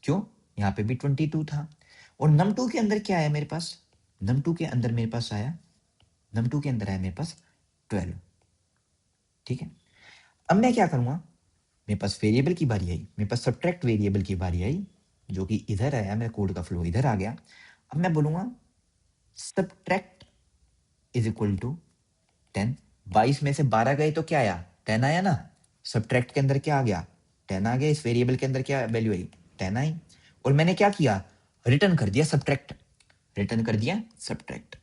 क्यों, यहाँ पे भी 22 था। और num2 के अंदर क्या आया मेरे पास, num2 के अंदर मेरे पास आया, num2 के अंदर आया मेरे पास 12। ठीक है, अब मैं क्या करूंगा, मेरे पास वेरिएबल की बारी आई, मेरे पास सब्ट्रैक्ट वेरिएबल की बारी आई, जो कि इधर आया, मेरा कोड का फ्लो इधर आ गया। अब मैं बोलूंगा सब्ट्रैक्ट इज इक्वल टू 10। 22 में से 12 गए तो क्या आया, 10 आया ना। सब्ट्रैक्ट के अंदर क्या आ गया, 10 आ गया। इस वेरिएबल के अंदर क्या वैल्यू आई, 10 आई। और मैंने क्या किया, रिटर्न कर दिया सब्ट्रैक्ट, रिटर्न कर दिया सब्ट्रैक्ट।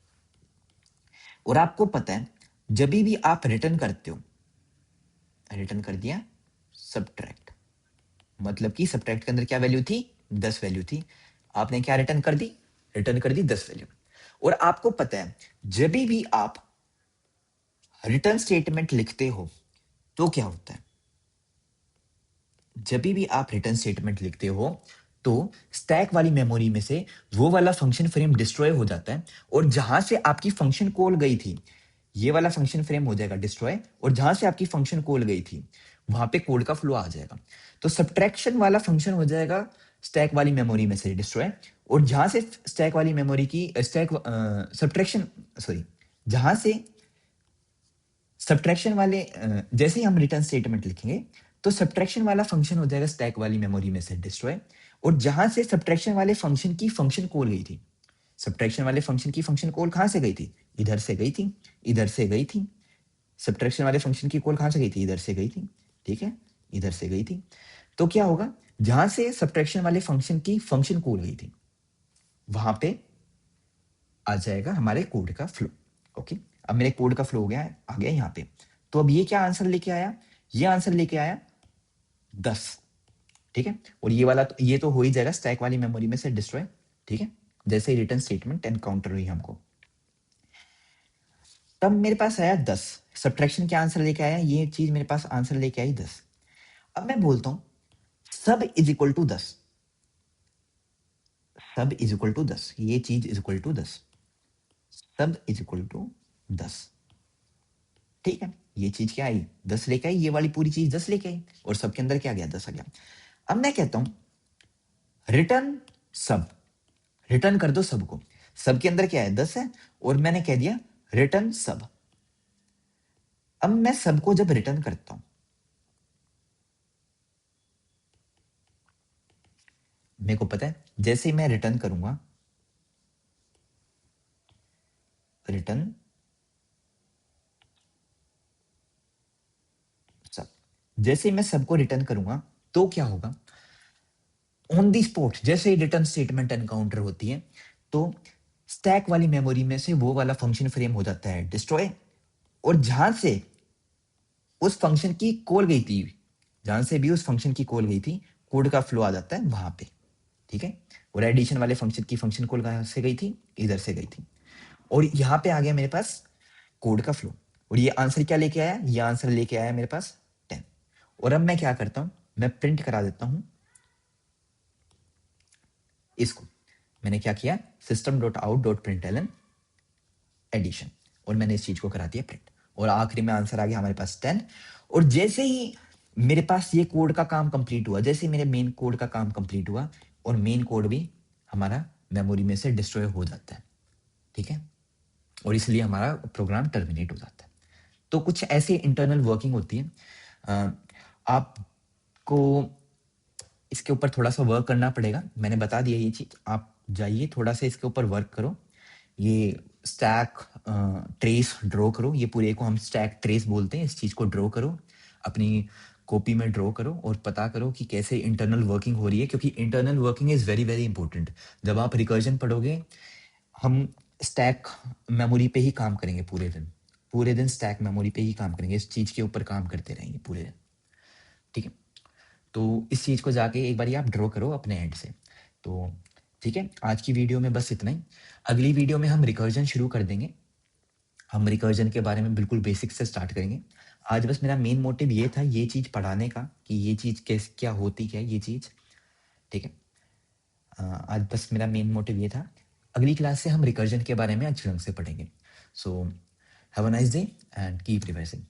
और आपको पता है जब भी आप रिटर्न करते हो, रिटर्न कर दिया सब्ट्रैक्ट, मतलब कि सब्ट्रैक्ट के अंदर क्या वैल्यू थी, 10 वैल्यू थी। आपने क्या रिटर्न कर दी, रिटर्न कर दी 10 वैल्यू। और आपको पता है जब भी आप रिटर्न स्टेटमेंट लिखते हो तो क्या होता है, जब भी आप रिटर्न स्टेटमेंट लिखते हो तो स्टैक वाली मेमोरी में से वो वाला फंक्शन फ्रेम डिस्ट्रॉय हो जाता है, और जहां से आपकी फंक्शन कॉल गई थी ये वाला फंक्शन फ्रेम हो जाएगा डिस्ट्रॉय, और जहां से आपकी फंक्शन कॉल गई थी वहां पे कोड का फ्लो आ जाएगा। तो सब्ट्रैक्शन वाला फंक्शन हो जाएगा स्टैक वाली मेमोरी में से डिस्ट्रॉय, और जहां से स्टैक वाली मेमोरी की स्टैक सब्ट्रैक्शन सॉरी जहां से सब्ट्रैक्शन वाले जैसे ही हम रिटर्न स्टेटमेंट लिखेंगे तो सब्ट्रैक्शन वाला फंक्शन हो जाएगा स्टैक वाली मेमोरी में से डिस्ट्रॉय, और जहां से सब्ट्रैक्शन वाले फंक्शन की फंक्शन कॉल गई थी, सब्ट्रैक्शन वाले फंक्शन की फंक्शन कॉल कहां से गई थी, इधर से गई थी, इधर से गई थी। सब्ट्रैक्शन वाले फंक्शन की कॉल कहां से गई थी, इधर से गई थी। ठीक है, इधर से गई थी। तो क्या होगा, जहां से सब्ट्रैक्शन वाले फंक्शन की फंक्शन कॉल गई थी वहां पे आ जाएगा हमारे कोड का फ्लो। ओके, अब मेरे कोड का फ्लो हो गया, आ गया यहाँ पे। तो अब ये क्या आंसर लेके आया, ये आंसर लेके आया 10। ठीक है, और ये वाला ये तो हो ही जाएगा स्टैक वाली मेमोरी में से डिस्ट्रॉय। ठीक है, जैसे ही रिटर्न स्टेटमेंट एनकाउंटर हुई हमको, तब मेरे पास आया 10। सब्ट्रैक्शन क्या आंसर लेके आया, ये चीज मेरे पास आंसर लेके आई 10। अब मैं बोलता हूं सब इज इक्वल टू 10, सब इज इक्वल टू 10, ये चीज इज इक्वल टू 10, सब इज इक्वल टू 10। ठीक है, ये चीज क्या आई, 10 लेके आई, ये वाली पूरी चीज 10 लेके आई, और सबके अंदर क्या गया, 10 आ गया। अब मैं कहता हूं रिटर्न सब, रिटर्न कर दो सबको। सब के अंदर क्या है, 10 है, और मैंने कह दिया रिटर्न सब। अब मैं सबको जब रिटर्न करता हूं, मेरे को पता है जैसे ही मैं रिटर्न करूंगा, रिटर्न सब, जैसे ही मैं सबको रिटर्न करूंगा तो क्या होगा, ऑन दी स्पॉट जैसे ही रिटर्न स्टेटमेंट एनकाउंटर होती है तो स्टैक वाली मेमोरी में से वो वाला फंक्शन फ्रेम हो जाता है डिस्ट्रॉय, और जहां से उस फंक्शन की कॉल गई थी, जहां से भी उस फंक्शन की कॉल गई थी कोड का फ्लो आ जाता है वहां पे। ठीक है, और एडिशन वाले फंक्शन की फंक्शन कॉल कहां से गई थी, इधर से गई थी, और यहां पे आ गया मेरे पास कोड का फ्लो। और ये आंसर क्या लेके आया, ये आंसर लेके आया मेरे पास 10। और अब मैं क्या करता हूं, मैं प्रिंट करा देता हूं इसको। मैंने क्या किया, system dot out dot print addition, और मैंने इस चीज को करा दिया प्रिंट, और आखिरी में आंसर आ गया हमारे पास 10। और जैसे ही मेरे पास ये कोड का काम कंप्लीट हुआ, जैसे मेरे मेन कोड का काम कंप्लीट हुआ, और मेन कोड भी हमारा मेमोरी में से डिस्ट्रॉय हो जाता है। ठीक है, और इसलिए हमारा प्रोग्राम टर्मिनेट हो जाता है। तो कुछ ऐसी इंटरनल वर्किंग होती है। आपको इसके ऊपर थोड़ा सा वर्क करना पड़ेगा, मैंने बता दिया ये चीज, आप जाइए थोड़ा सा इसके ऊपर वर्क करो। ये स्टैक ट्रेस ड्रॉ करो, ये पूरे को हम स्टैक ट्रेस बोलते हैं, इस चीज को ड्रॉ करो, अपनी कॉपी में ड्रॉ करो, और पता करो कि कैसे इंटरनल वर्किंग हो रही है, क्योंकि internal working is very very important. जब आप रिकर्जन पढ़ोगे, हम स्टैक मेमोरी पे ही काम करेंगे पूरे दिन, पूरे दिन स्टैक मेमोरी पे ही काम करेंगे, इस चीज के ऊपर काम करते रहेंगे पूरे दिन। ठीक है, तो इस चीज को जाके एक बार आप ड्रॉ करो अपने एंड से। तो ठीक है, आज की वीडियो में बस इतना ही। अगली वीडियो में हम रिकर्जन शुरू कर देंगे, हम रिकर्जन के बारे में बिल्कुल बेसिक से स्टार्ट करेंगे। आज बस मेरा मेन मोटिव ये था ये चीज़ पढ़ाने का कि ये चीज़ कैसे क्या होती क्या है ये चीज़, ठीक है। आज बस मेरा मेन मोटिव ये था। अगली क्लास से हम रिकर्जन के बारे में अच्छे ढंग से पढ़ेंगे। So have a nice day and keep revising.